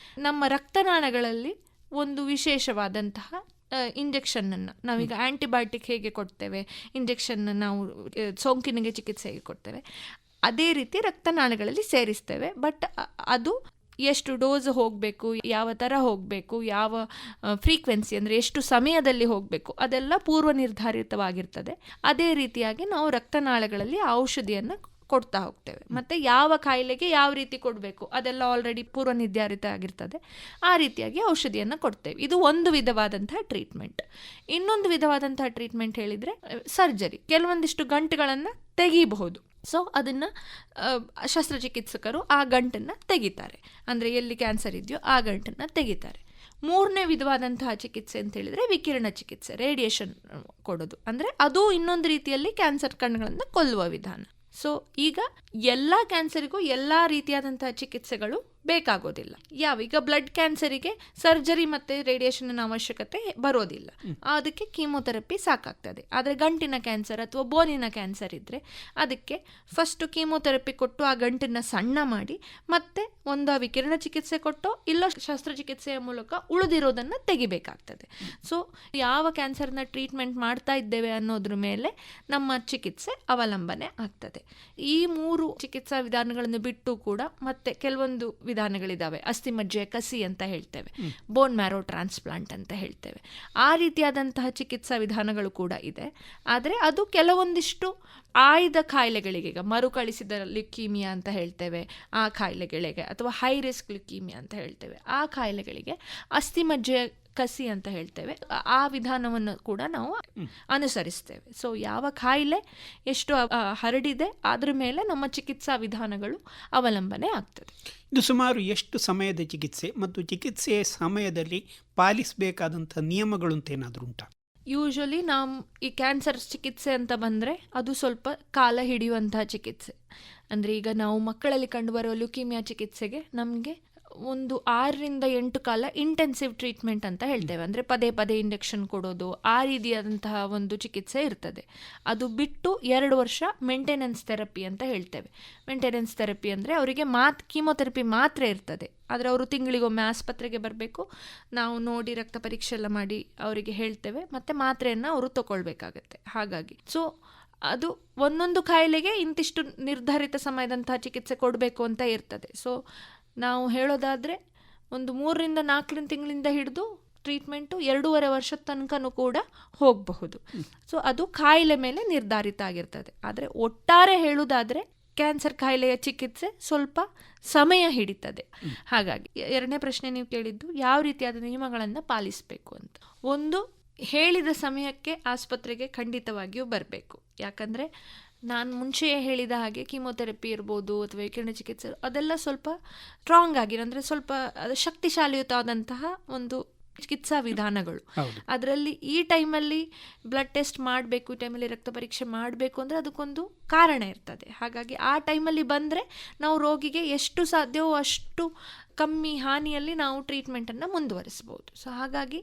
Speaker 2: ನಮ್ಮ ರಕ್ತನಾಳಗಳಲ್ಲಿ ಒಂದು ವಿಶೇಷವಾದಂತಹ ಇಂಜೆಕ್ಷನನ್ನು ನಾವೀಗ ಆ್ಯಂಟಿಬಯೋಟಿಕ್ ಹೇಗೆ ಕೊಡ್ತೇವೆ, ಇಂಜೆಕ್ಷನ್ ನಾವು ಸೋಂಕಿನಿಗೆ ಚಿಕಿತ್ಸೆಗೆ ಕೊಡ್ತೇವೆ, ಅದೇ ರೀತಿ ರಕ್ತನಾಳಗಳಲ್ಲಿ ಸೇರಿಸ್ತೇವೆ. ಬಟ್ ಅದು ಎಷ್ಟು ಡೋಸ್ ಹೋಗಬೇಕು, ಯಾವ ಥರ ಹೋಗಬೇಕು, ಯಾವ ಫ್ರೀಕ್ವೆನ್ಸಿ ಅಂದರೆ ಎಷ್ಟು ಸಮಯದಲ್ಲಿ ಹೋಗಬೇಕು, ಅದೆಲ್ಲ ಪೂರ್ವ ನಿರ್ಧಾರಿತವಾಗಿರ್ತದೆ. ಅದೇ ರೀತಿಯಾಗಿ ನಾವು ರಕ್ತನಾಳಗಳಲ್ಲಿ ಔಷಧಿಯನ್ನು ಕೊಡ್ತಾ ಹೋಗ್ತೇವೆ. ಮತ್ತು ಯಾವ ಕಾಯಿಲೆಗೆ ಯಾವ ರೀತಿ ಕೊಡಬೇಕು ಅದೆಲ್ಲ ಆಲ್ರೆಡಿ ಪೂರ್ವ ನಿರ್ಧಾರಿತ ಆಗಿರ್ತದೆ. ಆ ರೀತಿಯಾಗಿ ಔಷಧಿಯನ್ನು ಕೊಡ್ತೇವೆ. ಇದು ಒಂದು ವಿಧವಾದಂತಹ ಟ್ರೀಟ್ಮೆಂಟ್. ಇನ್ನೊಂದು ವಿಧವಾದಂತಹ ಟ್ರೀಟ್ಮೆಂಟ್ ಹೇಳಿದರೆ ಸರ್ಜರಿ. ಕೆಲವೊಂದಿಷ್ಟು ಗಂಟುಗಳನ್ನು ತೆಗೀಬಹುದು. ಸೊ ಅದನ್ನು ಶಸ್ತ್ರಚಿಕಿತ್ಸಕರು ಆ ಗಂಟನ್ನು ತೆಗಿತಾರೆ, ಅಂದರೆ ಎಲ್ಲಿ ಕ್ಯಾನ್ಸರ್ ಇದೆಯೋ ಆ ಗಂಟನ್ನು ತೆಗಿತಾರೆ. ಮೂರನೇ ವಿಧವಾದಂತಹ ಚಿಕಿತ್ಸೆ ಅಂತ ಹೇಳಿದರೆ ವಿಕಿರಣ ಚಿಕಿತ್ಸೆ, ರೇಡಿಯೇಷನ್ ಕೊಡೋದು. ಅಂದರೆ ಅದು ಇನ್ನೊಂದು ರೀತಿಯಲ್ಲಿ ಕ್ಯಾನ್ಸರ್ ಕಣಗಳನ್ನು ಕೊಲ್ಲುವ ವಿಧಾನ. ಸೊ ಈಗ ಎಲ್ಲ ಕ್ಯಾನ್ಸರಿಗೂ ಎಲ್ಲ ರೀತಿಯಾದಂತಹ ಚಿಕಿತ್ಸೆಗಳು ಬೇಕಾಗೋದಿಲ್ಲ. ಈಗ ಬ್ಲಡ್ ಕ್ಯಾನ್ಸರಿಗೆ ಸರ್ಜರಿ ಮತ್ತು ರೇಡಿಯೇಷನ್ನ ಅವಶ್ಯಕತೆ ಬರೋದಿಲ್ಲ, ಅದಕ್ಕೆ ಕೀಮೋಥೆರಪಿ ಸಾಕಾಗ್ತದೆ. ಆದರೆ ಗಂಟಿನ ಕ್ಯಾನ್ಸರ್ ಅಥವಾ ಬೋನಿನ ಕ್ಯಾನ್ಸರ್ ಇದ್ದರೆ ಅದಕ್ಕೆ ಫಸ್ಟು ಕೀಮೋಥೆರಪಿ ಕೊಟ್ಟು ಆ ಗಂಟನ್ನು ಸಣ್ಣ ಮಾಡಿ ಮತ್ತೆ ಒಂದು ವಿಕಿರಣ ಚಿಕಿತ್ಸೆ ಕೊಟ್ಟು ಇಲ್ಲ ಶಸ್ತ್ರಚಿಕಿತ್ಸೆಯ ಮೂಲಕ ಉಳಿದಿರೋದನ್ನು ತೆಗಿಬೇಕಾಗ್ತದೆ. ಸೊ ಯಾವ ಕ್ಯಾನ್ಸರ್ನ ಟ್ರೀಟ್ಮೆಂಟ್ ಮಾಡ್ತಾ ಇದ್ದೇವೆ ಅನ್ನೋದ್ರ ಮೇಲೆ ನಮ್ಮ ಚಿಕಿತ್ಸೆ ಅವಲಂಬನೆ ಆಗ್ತದೆ. ಈ 3 ಚಿಕಿತ್ಸಾ ವಿಧಾನಗಳನ್ನು ಬಿಟ್ಟು ಕೂಡ ಮತ್ತೆ ಕೆಲವೊಂದು ವಿಧಾನಗಳಿದ್ದಾವೆ. ಅಸ್ಥಿಮಜ್ಜೆಯ ಕಸಿ ಅಂತ ಹೇಳ್ತೇವೆ, ಬೋನ್ ಮ್ಯಾರೋ ಟ್ರಾನ್ಸ್ಪ್ಲಾಂಟ್ ಅಂತ ಹೇಳ್ತೇವೆ. ಆ ರೀತಿಯಾದಂತಹ ಚಿಕಿತ್ಸಾ ವಿಧಾನಗಳು ಕೂಡ ಇದೆ. ಆದರೆ ಅದು ಕೆಲವೊಂದಿಷ್ಟು ಆಯ್ದ ಕಾಯಿಲೆಗಳಿಗೆ, ಈಗ ಮರುಕಳಿಸಿದ ಲ್ಯುಕೀಮಿಯಾ ಅಂತ ಹೇಳ್ತೇವೆ ಆ ಕಾಯಿಲೆಗಳಿಗೆ, ಅಥವಾ ಹೈ ರಿಸ್ಕ್ ಲ್ಯುಕೀಮಿಯಾ ಅಂತ ಹೇಳ್ತೇವೆ ಆ ಕಾಯಿಲೆಗಳಿಗೆ ಅಸ್ಥಿಮಜ್ಜೆಯ ಕಸಿ ಅಂತ ಹೇಳ್ತೇವೆ. ಆ ವಿಧಾನವನ್ನು ಕೂಡ ನಾವು ಅನುಸರಿಸ್ತೇವೆ. ಸೊ ಯಾವ ಕಾಯಿಲೆ ಎಷ್ಟು ಹರಡಿದೆ ಅದ್ರ ಮೇಲೆ ನಮ್ಮ ಚಿಕಿತ್ಸಾ ವಿಧಾನಗಳು ಅವಲಂಬನೆ ಆಗ್ತದೆ.
Speaker 1: ಇದು ಸುಮಾರು ಎಷ್ಟು ಸಮಯದ ಚಿಕಿತ್ಸೆ ಮತ್ತು ಚಿಕಿತ್ಸೆಯ ಸಮಯದಲ್ಲಿ ಪಾಲಿಸಬೇಕಾದಂಥ ನಿಯಮಗಳು ಅಂತ ಏನಾದರೂ ಉಂಟಾ?
Speaker 2: ಯೂಶ್ವಲಿ ಈ ಕ್ಯಾನ್ಸರ್ ಚಿಕಿತ್ಸೆ ಅಂತ ಬಂದರೆ ಅದು ಸ್ವಲ್ಪ ಕಾಲ ಹಿಡಿಯುವಂತಹ ಚಿಕಿತ್ಸೆ. ಅಂದರೆ ಈಗ ನಾವು ಮಕ್ಕಳಲ್ಲಿ ಕಂಡುಬರುವ ಲ್ಯುಕೀಮಿಯಾ ಚಿಕಿತ್ಸೆಗೆ ನಮಗೆ ಒಂದು 6 ರಿಂದ 8 ಕಾಲ ಇಂಟೆನ್ಸಿವ್ ಟ್ರೀಟ್ಮೆಂಟ್ ಅಂತ ಹೇಳ್ತೇವೆ. ಅಂದರೆ ಪದೇ ಪದೇ ಇಂಜೆಕ್ಷನ್ ಕೊಡೋದು, ಆ ರೀತಿಯಾದಂತಹ ಒಂದು ಚಿಕಿತ್ಸೆ ಇರ್ತದೆ. ಅದು ಬಿಟ್ಟು 2 ವರ್ಷ ಮೇಂಟೆನೆನ್ಸ್ ಥೆರಪಿ ಅಂತ ಹೇಳ್ತೇವೆ. ಮೇಂಟೆನೆನ್ಸ್ ಥೆರಪಿ ಅಂದರೆ ಅವರಿಗೆ ಕೀಮೋಥೆರಪಿ ಮಾತ್ರ ಇರ್ತದೆ. ಆದರೆ ಅವರು ತಿಂಗಳಿಗೊಮ್ಮೆ ಆಸ್ಪತ್ರೆಗೆ ಬರಬೇಕು, ನಾವು ನೋಡಿ ರಕ್ತ ಪರೀಕ್ಷೆ ಎಲ್ಲ ಮಾಡಿ ಅವರಿಗೆ ಹೇಳ್ತೇವೆ, ಮತ್ತು ಮಾತ್ರೆಯನ್ನು ಅವರು ತಗೊಳ್ಬೇಕಾಗತ್ತೆ. ಹಾಗಾಗಿ ಅದು ಒಂದೊಂದು ಕಾಯಿಲೆಗೆ ಇಂತಿಷ್ಟು ನಿರ್ಧಾರಿತ ಸಮಯದಂತಹ ಚಿಕಿತ್ಸೆ ಕೊಡಬೇಕು ಅಂತ ಇರ್ತದೆ. ಸೊ ನಾವು ಹೇಳೋದಾದರೆ ಒಂದು 3 ರಿಂದ 4 ತಿಂಗಳಿಂದ ಹಿಡಿದು ಟ್ರೀಟ್ಮೆಂಟು 2.5 ವರ್ಷದ ತನಕನೂ ಕೂಡ ಹೋಗಬಹುದು. ಸೊ ಅದು ಕಾಯಿಲೆ ಮೇಲೆ ನಿರ್ಧಾರಿತ ಆಗಿರ್ತದೆ. ಆದರೆ ಒಟ್ಟಾರೆ ಹೇಳುವುದಾದರೆ ಕ್ಯಾನ್ಸರ್ ಕಾಯಿಲೆಯ ಚಿಕಿತ್ಸೆ ಸ್ವಲ್ಪ ಸಮಯ ಹಿಡಿತದೆ. ಹಾಗಾಗಿ 2ನೇ ಪ್ರಶ್ನೆ ನೀವು ಕೇಳಿದ್ದು ಯಾವ ರೀತಿಯಾದ ನಿಯಮಗಳನ್ನು ಪಾಲಿಸಬೇಕು ಅಂತ. ಒಂದು, ಹೇಳಿದ ಸಮಯಕ್ಕೆ ಆಸ್ಪತ್ರೆಗೆ ಖಂಡಿತವಾಗಿಯೂ ಬರಬೇಕು. ಯಾಕಂದರೆ ನಾನು ಮುಂಚೆಯೇ ಹೇಳಿದ ಹಾಗೆ ಕೀಮೋಥೆರಪಿ ಇರ್ಬೋದು ಅಥವಾ ವಿಕಿರಣ ಚಿಕಿತ್ಸೆ ಅದೆಲ್ಲ ಸ್ವಲ್ಪ ಸ್ಟ್ರಾಂಗ್ ಆಗಿ, ಅಂದರೆ ಸ್ವಲ್ಪ ಶಕ್ತಿಶಾಲಿಯುತವಾದಂತಹ ಒಂದು ಚಿಕಿತ್ಸಾ ವಿಧಾನಗಳು. ಅದರಲ್ಲಿ ಈ ಟೈಮಲ್ಲಿ ಬ್ಲಡ್ ಟೆಸ್ಟ್ ಮಾಡಬೇಕು, ಈ ಟೈಮಲ್ಲಿ ರಕ್ತ ಪರೀಕ್ಷೆ ಮಾಡಬೇಕು ಅಂದರೆ ಅದಕ್ಕೊಂದು ಕಾರಣ ಇರ್ತದೆ. ಹಾಗಾಗಿ ಆ ಟೈಮಲ್ಲಿ ಬಂದರೆ ನಾವು ರೋಗಿಗೆ ಎಷ್ಟು ಸಾಧ್ಯವೋ ಅಷ್ಟು ಕಮ್ಮಿ ಹಾನಿಯಲ್ಲಿ ನಾವು ಟ್ರೀಟ್ಮೆಂಟನ್ನು ಮುಂದುವರಿಸ್ಬೋದು. ಸೊ ಹಾಗಾಗಿ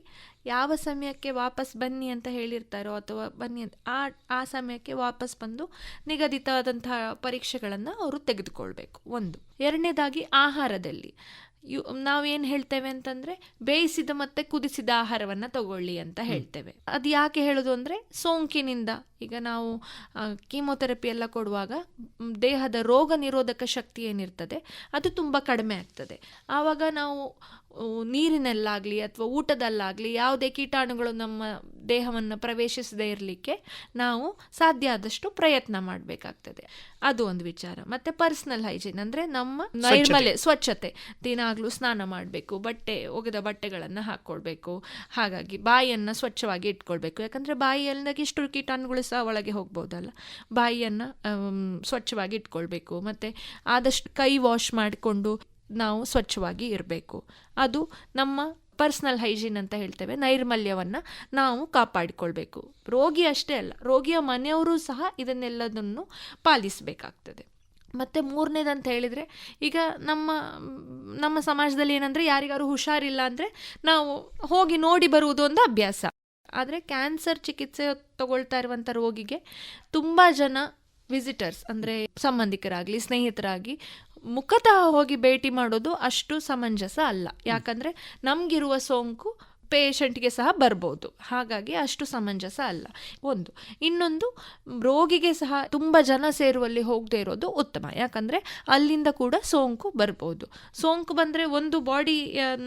Speaker 2: ಯಾವ ಸಮಯಕ್ಕೆ ವಾಪಸ್ ಬನ್ನಿ ಅಂತ ಹೇಳಿರ್ತಾರೋ ಅಥವಾ ಬನ್ನಿ ಅಂತ ಆ ಸಮಯಕ್ಕೆ ವಾಪಸ್ ಬಂದು ನಿಗದಿತವಾದಂತಹ ಪರೀಕ್ಷೆಗಳನ್ನು ಅವರು ತೆಗೆದುಕೊಳ್ಬೇಕು. ಒಂದು. 2ನೇದಾಗಿ ಆಹಾರದಲ್ಲಿ ನಾವೇನು ಹೇಳ್ತೇವೆ ಅಂತಂದರೆ ಬೇಯಿಸಿದ ಮತ್ತು ಕುದಿಸಿದ ಆಹಾರವನ್ನು ತಗೊಳ್ಳಿ ಅಂತ ಹೇಳ್ತೇವೆ. ಅದು ಯಾಕೆ ಹೇಳೋದು ಅಂದರೆ ಸೋಂಕಿನಿಂದ, ಈಗ ನಾವು ಕೀಮೋಥೆರಪಿ ಎಲ್ಲ ಕೊಡುವಾಗ ದೇಹದ ರೋಗ ನಿರೋಧಕ ಶಕ್ತಿ ಏನಿರ್ತದೆ ಅದು ತುಂಬ ಕಡಿಮೆ ಆಗ್ತದೆ. ಆವಾಗ ನಾವು ನೀರಿನಲ್ಲಾಗಲಿ ಅಥವಾ ಊಟದಲ್ಲಾಗಲಿ ಯಾವುದೇ ಕೀಟಾಣುಗಳು ನಮ್ಮ ದೇಹವನ್ನು ಪ್ರವೇಶಿಸದೇ ಇರಲಿಕ್ಕೆ ನಾವು ಸಾಧ್ಯ ಆದಷ್ಟು ಪ್ರಯತ್ನ ಮಾಡಬೇಕಾಗ್ತದೆ. ಅದು ಒಂದು ವಿಚಾರ. ಮತ್ತು ಪರ್ಸನಲ್ ಹೈಜೀನ್ ಅಂದರೆ ನಮ್ಮ ನೈರ್ಮಲ್ಯ, ಸ್ವಚ್ಛತೆ, ದಿನಾಗಲೂ ಸ್ನಾನ ಮಾಡಬೇಕು, ಒಗೆದ ಬಟ್ಟೆಗಳನ್ನು ಹಾಕ್ಕೊಳ್ಬೇಕು. ಹಾಗಾಗಿ ಬಾಯಿಯನ್ನು ಸ್ವಚ್ಛವಾಗಿ ಇಟ್ಕೊಳ್ಬೇಕು. ಯಾಕಂದರೆ ಬಾಯಿಯಲ್ಲಿ ಇಷ್ಟು ಕೀಟಾಣುಗಳು ಸಹ ಒಳಗೆ ಹೋಗ್ಬೋದಲ್ಲ. ಬಾಯಿಯನ್ನು ಸ್ವಚ್ಛವಾಗಿ ಇಟ್ಕೊಳ್ಬೇಕು. ಮತ್ತು ಆದಷ್ಟು ಕೈ ವಾಶ್ ಮಾಡಿಕೊಂಡು ನಾವು ಸ್ವಚ್ಛವಾಗಿ ಇರಬೇಕು. ಅದು ನಮ್ಮ ಪರ್ಸನಲ್ ಹೈಜೀನ್ ಅಂತ ಹೇಳ್ತೇವೆ. ನೈರ್ಮಲ್ಯವನ್ನು ನಾವು ಕಾಪಾಡಿಕೊಳ್ಬೇಕು. ರೋಗಿ ಅಷ್ಟೇ ಅಲ್ಲ, ರೋಗಿಯ ಮನೆಯವರು ಸಹ ಇದನ್ನೆಲ್ಲದನ್ನು ಪಾಲಿಸಬೇಕಾಗ್ತದೆ. ಮತ್ತು 3ನೇದಂತ ಹೇಳಿದರೆ, ಈಗ ನಮ್ಮ ಸಮಾಜದಲ್ಲಿ ಏನಂದರೆ ಯಾರಿಗಾರು ಹುಷಾರಿಲ್ಲ ಅಂದರೆ ನಾವು ಹೋಗಿ ನೋಡಿ ಬರುವುದು ಒಂದು ಅಭ್ಯಾಸ. ಆದರೆ ಕ್ಯಾನ್ಸರ್ ಚಿಕಿತ್ಸೆ ತಗೊಳ್ತಾ ಇರುವಂಥ ರೋಗಿಗೆ ತುಂಬ ಜನ ವಿಸಿಟರ್ಸ್, ಅಂದರೆ ಸಂಬಂಧಿಕರಾಗಲಿ ಸ್ನೇಹಿತರಾಗಿ ಮುಖತಃ ಹೋಗಿ ಭೇಟಿ ಮಾಡೋದು ಅಷ್ಟು ಸಮಂಜಸ ಅಲ್ಲ. ಯಾಕಂದರೆ ನಮಗಿರುವ ಸೋಂಕು ಪೇಷಂಟ್ಗೆ ಸಹ ಬರ್ಬೋದು. ಹಾಗಾಗಿ ಅಷ್ಟು ಸಮಂಜಸ ಅಲ್ಲ. ಒಂದು. ಇನ್ನೊಂದು, ರೋಗಿಗೆ ಸಹ ತುಂಬ ಜನ ಸೇರುವಲ್ಲಿ ಹೋಗದೆ ಇರೋದು ಉತ್ತಮ. ಯಾಕಂದರೆ ಅಲ್ಲಿಂದ ಕೂಡ ಸೋಂಕು ಬರ್ಬೋದು. ಸೋಂಕು ಬಂದರೆ ಒಂದು ಬಾಡಿ,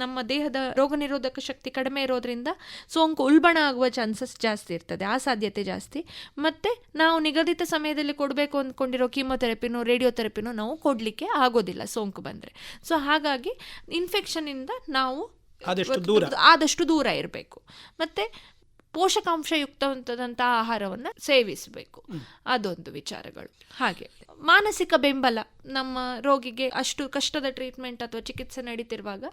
Speaker 2: ನಮ್ಮ ದೇಹದ ರೋಗ ನಿರೋಧಕ ಶಕ್ತಿ ಕಡಿಮೆ ಇರೋದ್ರಿಂದ ಸೋಂಕು ಉಲ್ಬಣ ಆಗುವ ಚಾನ್ಸಸ್ ಜಾಸ್ತಿ ಇರ್ತದೆ, ಆ ಸಾಧ್ಯತೆ ಜಾಸ್ತಿ. ಮತ್ತು ನಾವು ನಿಗದಿತ ಸಮಯದಲ್ಲಿ ಕೊಡಬೇಕು ಅಂದ್ಕೊಂಡಿರೋ ಕೀಮೋಥೆರಪಿನೋ ರೇಡಿಯೋಥೆರಪಿನೋ ನಾವು ಕೊಡಲಿಕ್ಕೆ ಆಗೋದಿಲ್ಲ ಸೋಂಕು ಬಂದರೆ. ಸೊ ಹಾಗಾಗಿ ಇನ್ಫೆಕ್ಷನ್ನಿಂದ ನಾವು ಆದಷ್ಟು ದೂರ ಇರಬೇಕು. ಮತ್ತು ಪೋಷಕಾಂಶಯುಕ್ತವಾದಂಥ ಆಹಾರವನ್ನು ಸೇವಿಸಬೇಕು. ಅದೊಂದು ವಿಚಾರಗಳು. ಹಾಗೆ ಮಾನಸಿಕ ಬೆಂಬಲ, ನಮ್ಮ ರೋಗಿಗೆ ಅಷ್ಟು ಕಷ್ಟದ ಟ್ರೀಟ್ಮೆಂಟ್ ಅಥವಾ ಚಿಕಿತ್ಸೆ ನಡೀತಿರುವಾಗ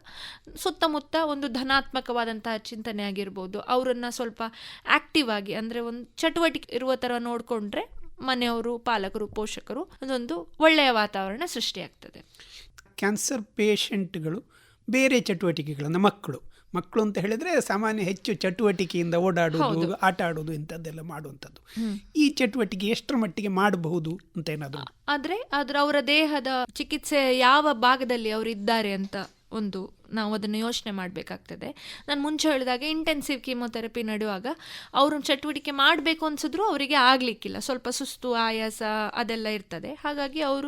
Speaker 2: ಸುತ್ತಮುತ್ತ ಒಂದು ಧನಾತ್ಮಕವಾದಂತಹ ಚಿಂತನೆ ಆಗಿರ್ಬೋದು, ಅವರನ್ನು ಸ್ವಲ್ಪ ಆ್ಯಕ್ಟಿವ್ ಆಗಿ, ಅಂದರೆ ಒಂದು ಚಟುವಟಿಕೆ ಇರುವ ಥರ ನೋಡಿಕೊಂಡ್ರೆ ಮನೆಯವರು, ಪಾಲಕರು, ಪೋಷಕರು, ಅದೊಂದು ಒಳ್ಳೆಯ ವಾತಾವರಣ ಸೃಷ್ಟಿಯಾಗ್ತದೆ.
Speaker 1: ಕ್ಯಾನ್ಸರ್ ಪೇಷಂಟ್ಗಳು ಬೇರೆ ಚಟುವಟಿಕೆಗಳನ್ನು, ಮಕ್ಕಳು ಅಂತ ಹೇಳಿದರೆ ಸಾಮಾನ್ಯ ಹೆಚ್ಚು ಚಟುವಟಿಕೆಯಿಂದ ಓಡಾಡುವುದು, ಆಟ ಆಡೋದು, ಇಂಥದ್ದೆಲ್ಲ ಮಾಡುವಂಥದ್ದು. ಈ ಚಟುವಟಿಕೆ ಎಷ್ಟರ ಮಟ್ಟಿಗೆ ಮಾಡಬಹುದು ಅಂತ ಏನಾದರೂ?
Speaker 2: ಆದರೆ ಅವರ ದೇಹದ ಚಿಕಿತ್ಸೆ ಯಾವ ಭಾಗದಲ್ಲಿ ಅವರು ಇದ್ದಾರೆ ಅಂತ ಒಂದು ನಾವು ಅದನ್ನು ಯೋಚನೆ ಮಾಡಬೇಕಾಗ್ತದೆ. ನಾನು ಮುಂಚೆ ಹೇಳಿದಾಗೆ ಇಂಟೆನ್ಸಿವ್ ಕೀಮೊಥೆರಪಿ ನಡೆಯುವಾಗ ಅವರು ಚಟುವಟಿಕೆ ಮಾಡಬೇಕು ಅನ್ಸಿದ್ರು ಅವರಿಗೆ ಆಗಲಿಕ್ಕಿಲ್ಲ, ಸ್ವಲ್ಪ ಸುಸ್ತು ಆಯಾಸ ಅದೆಲ್ಲ ಇರ್ತದೆ. ಹಾಗಾಗಿ ಅವ್ರ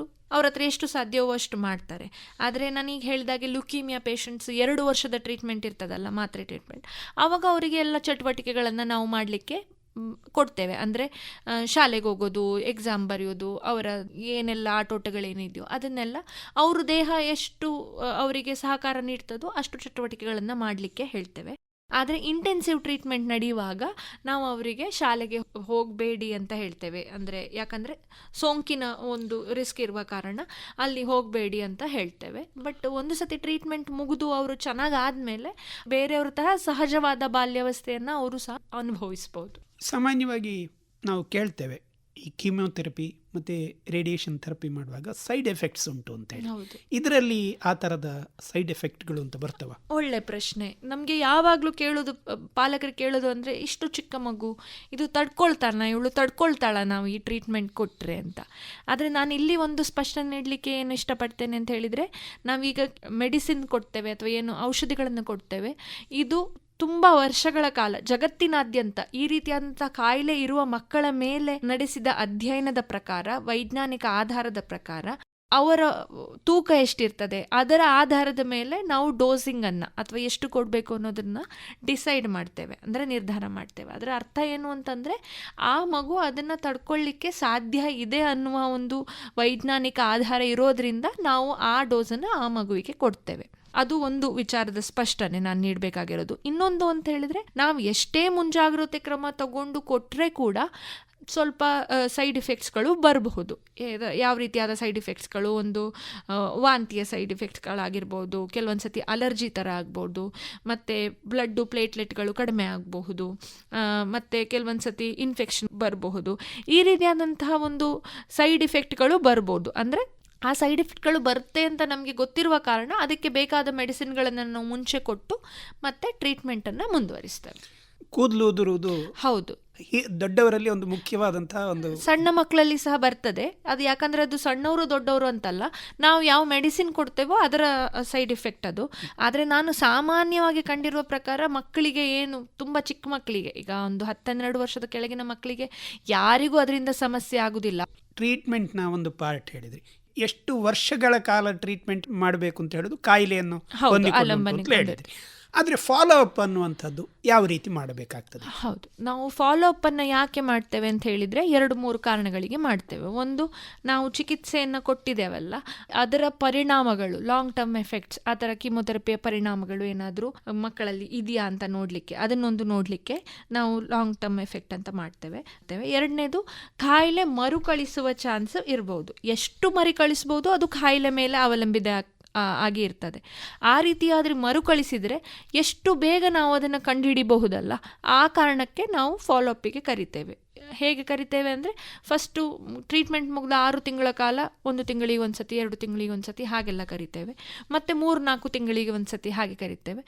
Speaker 2: ಹತ್ರ ಎಷ್ಟು ಸಾಧ್ಯವೋ ಅಷ್ಟು ಮಾಡ್ತಾರೆ. ಆದರೆ ನಾನೀಗ ಹೇಳಿದಾಗೆ ಲುಕೀಮಿಯಾ ಪೇಷಂಟ್ಸ್ 2 ವರ್ಷದ ಟ್ರೀಟ್ಮೆಂಟ್ ಇರ್ತದಲ್ಲ, ಮಾತ್ರೆ ಟ್ರೀಟ್ಮೆಂಟ್, ಆವಾಗ ಅವರಿಗೆ ಎಲ್ಲ ಚಟುವಟಿಕೆಗಳನ್ನು ನಾವು ಮಾಡಲಿಕ್ಕೆ ಕೊಡ್ತೇವೆ. ಅಂದರೆ ಶಾಲೆಗೆ ಹೋಗೋದು, ಎಕ್ಸಾಮ್ ಬರೆಯೋದು, ಅವರ ಏನೆಲ್ಲ ಆಟೋಟಗಳೇನಿದೆಯೋ ಅದನ್ನೆಲ್ಲ ಅವರು ದೇಹ ಎಷ್ಟು ಅವರಿಗೆ ಸಹಕಾರ ನೀಡ್ತದೋ ಅಷ್ಟು ಚಟುವಟಿಕೆಗಳನ್ನು ಮಾಡಲಿಕ್ಕೆ ಹೇಳ್ತೇವೆ. ಆದರೆ ಇಂಟೆನ್ಸಿವ್ ಟ್ರೀಟ್ಮೆಂಟ್ ನಡೆಯುವಾಗ ನಾವು ಅವರಿಗೆ ಶಾಲೆಗೆ ಹೋಗಬೇಡಿ ಅಂತ ಹೇಳ್ತೇವೆ. ಅಂದರೆ ಯಾಕಂದರೆ ಸೋಂಕಿನ ಒಂದು ರಿಸ್ಕ್ ಇರುವ ಕಾರಣ ಅಲ್ಲಿ ಹೋಗಬೇಡಿ ಅಂತ ಹೇಳ್ತೇವೆ. ಬಟ್ ಒಂದು ಸತಿ ಟ್ರೀಟ್ಮೆಂಟ್ ಮುಗಿದು ಅವರು ಚೆನ್ನಾಗಾದಮೇಲೆ ಬೇರೆಯವ್ರ ತರ ಸಹಜವಾದ ಬಾಲ್ಯಾವಸ್ಥೆಯನ್ನು ಅವರು ಸಹ ಅನುಭವಿಸ್ಬೋದು.
Speaker 1: ಸಾಮಾನ್ಯವಾಗಿ ನಾವು ಕೇಳ್ತೇವೆ ಈ ಕೀಮೋಥೆರಪಿ ಮತ್ತು ರೇಡಿಯೇಷನ್ ಥೆರಪಿ ಮಾಡುವಾಗ ಸೈಡ್ ಎಫೆಕ್ಟ್ಸ್ ಉಂಟು ಅಂತೇಳಿ. ಇದರಲ್ಲಿ ಆ ಥರದ ಸೈಡ್ ಎಫೆಕ್ಟ್ಗಳು ಅಂತ ಬರ್ತವ?
Speaker 2: ಒಳ್ಳೆ ಪ್ರಶ್ನೆ. ನಮಗೆ ಯಾವಾಗಲೂ ಪಾಲಕರು ಕೇಳೋದು ಅಂದರೆ, ಇಷ್ಟು ಚಿಕ್ಕ ಮಗು ಇದು ಇವಳು ತಡ್ಕೊಳ್ತಾಳ ನಾವು ಈ ಟ್ರೀಟ್ಮೆಂಟ್ ಕೊಟ್ಟರೆ ಅಂತ. ಆದರೆ ನಾನು ಇಲ್ಲಿ ಒಂದು ಸ್ಪಷ್ಟನೆ ನೀಡಲಿಕ್ಕೆ ಏನು ಇಷ್ಟಪಡ್ತೇನೆ ಅಂತ ಹೇಳಿದರೆ, ನಾವೀಗ ಮೆಡಿಸಿನ್ ಕೊಡ್ತೇವೆ ಅಥವಾ ಏನು ಔಷಧಿಗಳನ್ನು ಕೊಡ್ತೇವೆ, ಇದು ತುಂಬ ವರ್ಷಗಳ ಕಾಲ ಜಗತ್ತಿನಾದ್ಯಂತ ಈ ರೀತಿಯಾದಂಥ ಕಾಯಿಲೆ ಇರುವ ಮಕ್ಕಳ ಮೇಲೆ ನಡೆಸಿದ ಅಧ್ಯಯನದ ಪ್ರಕಾರ, ವೈಜ್ಞಾನಿಕ ಆಧಾರದ ಪ್ರಕಾರ ಅವರ ತೂಕ ಎಷ್ಟಿರ್ತದೆ ಅದರ ಆಧಾರದ ಮೇಲೆ ನಾವು ಡೋಸಿಂಗನ್ನು ಅಥವಾ ಎಷ್ಟು ಕೊಡಬೇಕು ಅನ್ನೋದನ್ನು ಡಿಸೈಡ್ ಮಾಡ್ತೇವೆ, ಅಂದರೆ ನಿರ್ಧಾರ ಮಾಡ್ತೇವೆ. ಅದರ ಅರ್ಥ ಏನು ಅಂತಂದರೆ, ಆ ಮಗು ಅದನ್ನು ತಡ್ಕೊಳ್ಳಿಕ್ಕೆ ಸಾಧ್ಯ ಇದೆ ಅನ್ನುವ ಒಂದು ವೈಜ್ಞಾನಿಕ ಆಧಾರ ಇರೋದ್ರಿಂದ ನಾವು ಆ ಡೋಸನ್ನು ಆ ಮಗುವಿಗೆ ಕೊಡ್ತೇವೆ. ಅದು ಒಂದು ವಿಚಾರದ ಸ್ಪಷ್ಟನೆ ನಾನು ನೀಡಬೇಕಾಗಿರೋದು. ಇನ್ನೊಂದು ಅಂತ ಹೇಳಿದರೆ, ನಾವು ಎಷ್ಟೇ ಮುಂಜಾಗ್ರತೆ ಕ್ರಮ ತಗೊಂಡು ಕೊಟ್ಟರೆ ಕೂಡ ಸ್ವಲ್ಪ ಸೈಡ್ ಎಫೆಕ್ಟ್ಸ್ಗಳು ಬರಬಹುದು. ಯಾವ ರೀತಿಯಾದ ಸೈಡ್ ಎಫೆಕ್ಟ್ಸ್ಗಳು? ಒಂದು ವಾಂತಿಯ ಸೈಡ್ ಎಫೆಕ್ಟ್ಸ್ಗಳಾಗಿರ್ಬೋದು, ಕೆಲವೊಂದು ಸತಿ ಅಲರ್ಜಿ ಥರ ಆಗ್ಬೋದು, ಮತ್ತು ಬ್ಲಡ್ಡು ಪ್ಲೇಟ್ಲೆಟ್ಗಳು ಕಡಿಮೆ ಆಗಬಹುದು, ಮತ್ತು ಕೆಲವೊಂದು ಸತಿ ಇನ್ಫೆಕ್ಷನ್ ಬರಬಹುದು. ಈ ರೀತಿಯಾದಂತಹ ಒಂದು ಸೈಡ್ ಎಫೆಕ್ಟ್ಗಳು ಬರ್ಬೋದು. ಅಂದರೆ ಆ ಸೈಡ್ ಎಫೆಕ್ಟ್ಗಳು ಬರುತ್ತೆ ಅಂತ ನಮಗೆ ಗೊತ್ತಿರುವ ಕಾರಣ ಅದಕ್ಕೆ ಬೇಕಾದ ಮೆಡಿಸಿನ್ಗಳನ್ನು ನಾವು ಮುಂಚೆ ಕೊಟ್ಟು ಮತ್ತೆ ಟ್ರೀಟ್ಮೆಂಟನ್ನು ಮುಂದುವರಿಸ್ತೇವೆ.
Speaker 1: ಕೂದಲು ಉದುರುವುದು
Speaker 2: ಹೌದು,
Speaker 1: ದೊಡ್ಡವರಲ್ಲಿ ಒಂದು ಮುಖ್ಯವಾದಂತಹ ಒಂದು,
Speaker 2: ಸಣ್ಣ ಮಕ್ಕಳಲ್ಲಿ ಸಹ ಬರ್ತದೆ. ಅದು ಯಾಕಂದರೆ ಅದು ಸಣ್ಣವರು ದೊಡ್ಡವರು ಅಂತಲ್ಲ, ನಾವು ಯಾವ ಮೆಡಿಸಿನ್ ಕೊಡ್ತೇವೋ ಅದರ ಸೈಡ್ ಎಫೆಕ್ಟ್ ಅದು. ಆದರೆ ನಾನು ಸಾಮಾನ್ಯವಾಗಿ ಕಂಡಿರುವ ಪ್ರಕಾರ ಮಕ್ಕಳಿಗೆ ಏನು ತುಂಬ ಚಿಕ್ಕ ಮಕ್ಕಳಿಗೆ, ಈಗ ಒಂದು 10-12 ವರ್ಷದ ಕೆಳಗಿನ ಮಕ್ಕಳಿಗೆ ಯಾರಿಗೂ ಅದರಿಂದ ಸಮಸ್ಯೆ ಆಗುದಿಲ್ಲ.
Speaker 1: ಟ್ರೀಟ್ಮೆಂಟ್ನ ಒಂದು ಪಾರ್ಟ್ ಹೇಳಿದ್ರಿ, ಎಷ್ಟು ವರ್ಷಗಳ ಕಾಲ ಟ್ರೀಟ್ಮೆಂಟ್ ಮಾಡಬೇಕು ಅಂತ ಹೇಳೋದು ಕಾಯಿಲೆಯನ್ನು ಹೇಳಿದ್ರಿ. ಆದರೆ ಫಾಲೋ ಅಪ್ ಅನ್ನುವಂಥದ್ದು ಯಾವ ರೀತಿ ಮಾಡಬೇಕಾಗ್ತದೆ?
Speaker 2: ಹೌದು, ನಾವು ಫಾಲೋ ಅಪ್ ಅನ್ನು ಯಾಕೆ ಮಾಡ್ತೇವೆ ಅಂತ ಹೇಳಿದರೆ 2-3 ಕಾರಣಗಳಿಗೆ ಮಾಡ್ತೇವೆ. ಒಂದು, ನಾವು ಚಿಕಿತ್ಸೆಯನ್ನು ಕೊಟ್ಟಿದ್ದೇವಲ್ಲ, ಅದರ ಪರಿಣಾಮಗಳು, ಲಾಂಗ್ ಟರ್ಮ್ ಎಫೆಕ್ಟ್ಸ್, ಆ ಥರ ಕೀಮೊಥೆರಪಿಯ ಪರಿಣಾಮಗಳು ಏನಾದರೂ ಮಕ್ಕಳಲ್ಲಿ ಇದೆಯಾ ಅಂತ ನೋಡಲಿಕ್ಕೆ, ಅದನ್ನೊಂದು ನೋಡಲಿಕ್ಕೆ ನಾವು ಲಾಂಗ್ ಟರ್ಮ್ ಎಫೆಕ್ಟ್ ಅಂತ ಮಾಡ್ತೇವೆ. ಎರಡನೇದು, ಕಾಯಿಲೆ ಮರುಕಳಿಸುವ ಚಾನ್ಸ್ ಇರ್ಬೋದು. ಎಷ್ಟು ಮರುಕಳಿಸ್ಬೋದು ಅದು ಕಾಯಿಲೆ ಮೇಲೆ ಅವಲಂಬಿತ ಆಗಿ ಇರ್ತದೆ. ಆ ರೀತಿಯಾದರೆ ಮರುಕಳಿಸಿದರೆ ಎಷ್ಟು ಬೇಗ ನಾವು ಅದನ್ನು ಕಂಡುಹಿಡಿಬಹುದಲ್ಲ, ಆ ಕಾರಣಕ್ಕೆ ನಾವು ಫಾಲೋಅಪ್ಪಿಗೆ ಕರಿತೇವೆ. ಹೇಗೆ ಕರಿತೇವೆ ಅಂದರೆ, ಫಸ್ಟು ಟ್ರೀಟ್ಮೆಂಟ್ ಮುಗಿದ 6 ತಿಂಗಳ ಕಾಲ, 1 ತಿಂಗಳಿಗೆ ಒಂದು ಸತಿ, 2 ತಿಂಗಳಿಗೆ ಒಂದು ಸತಿ ಹಾಗೆಲ್ಲ ಕರಿತೇವೆ. ಮತ್ತು 3-4 ತಿಂಗಳಿಗೆ ಒಂದು ಸತಿ ಹಾಗೆ ಕರಿತೇವೆ.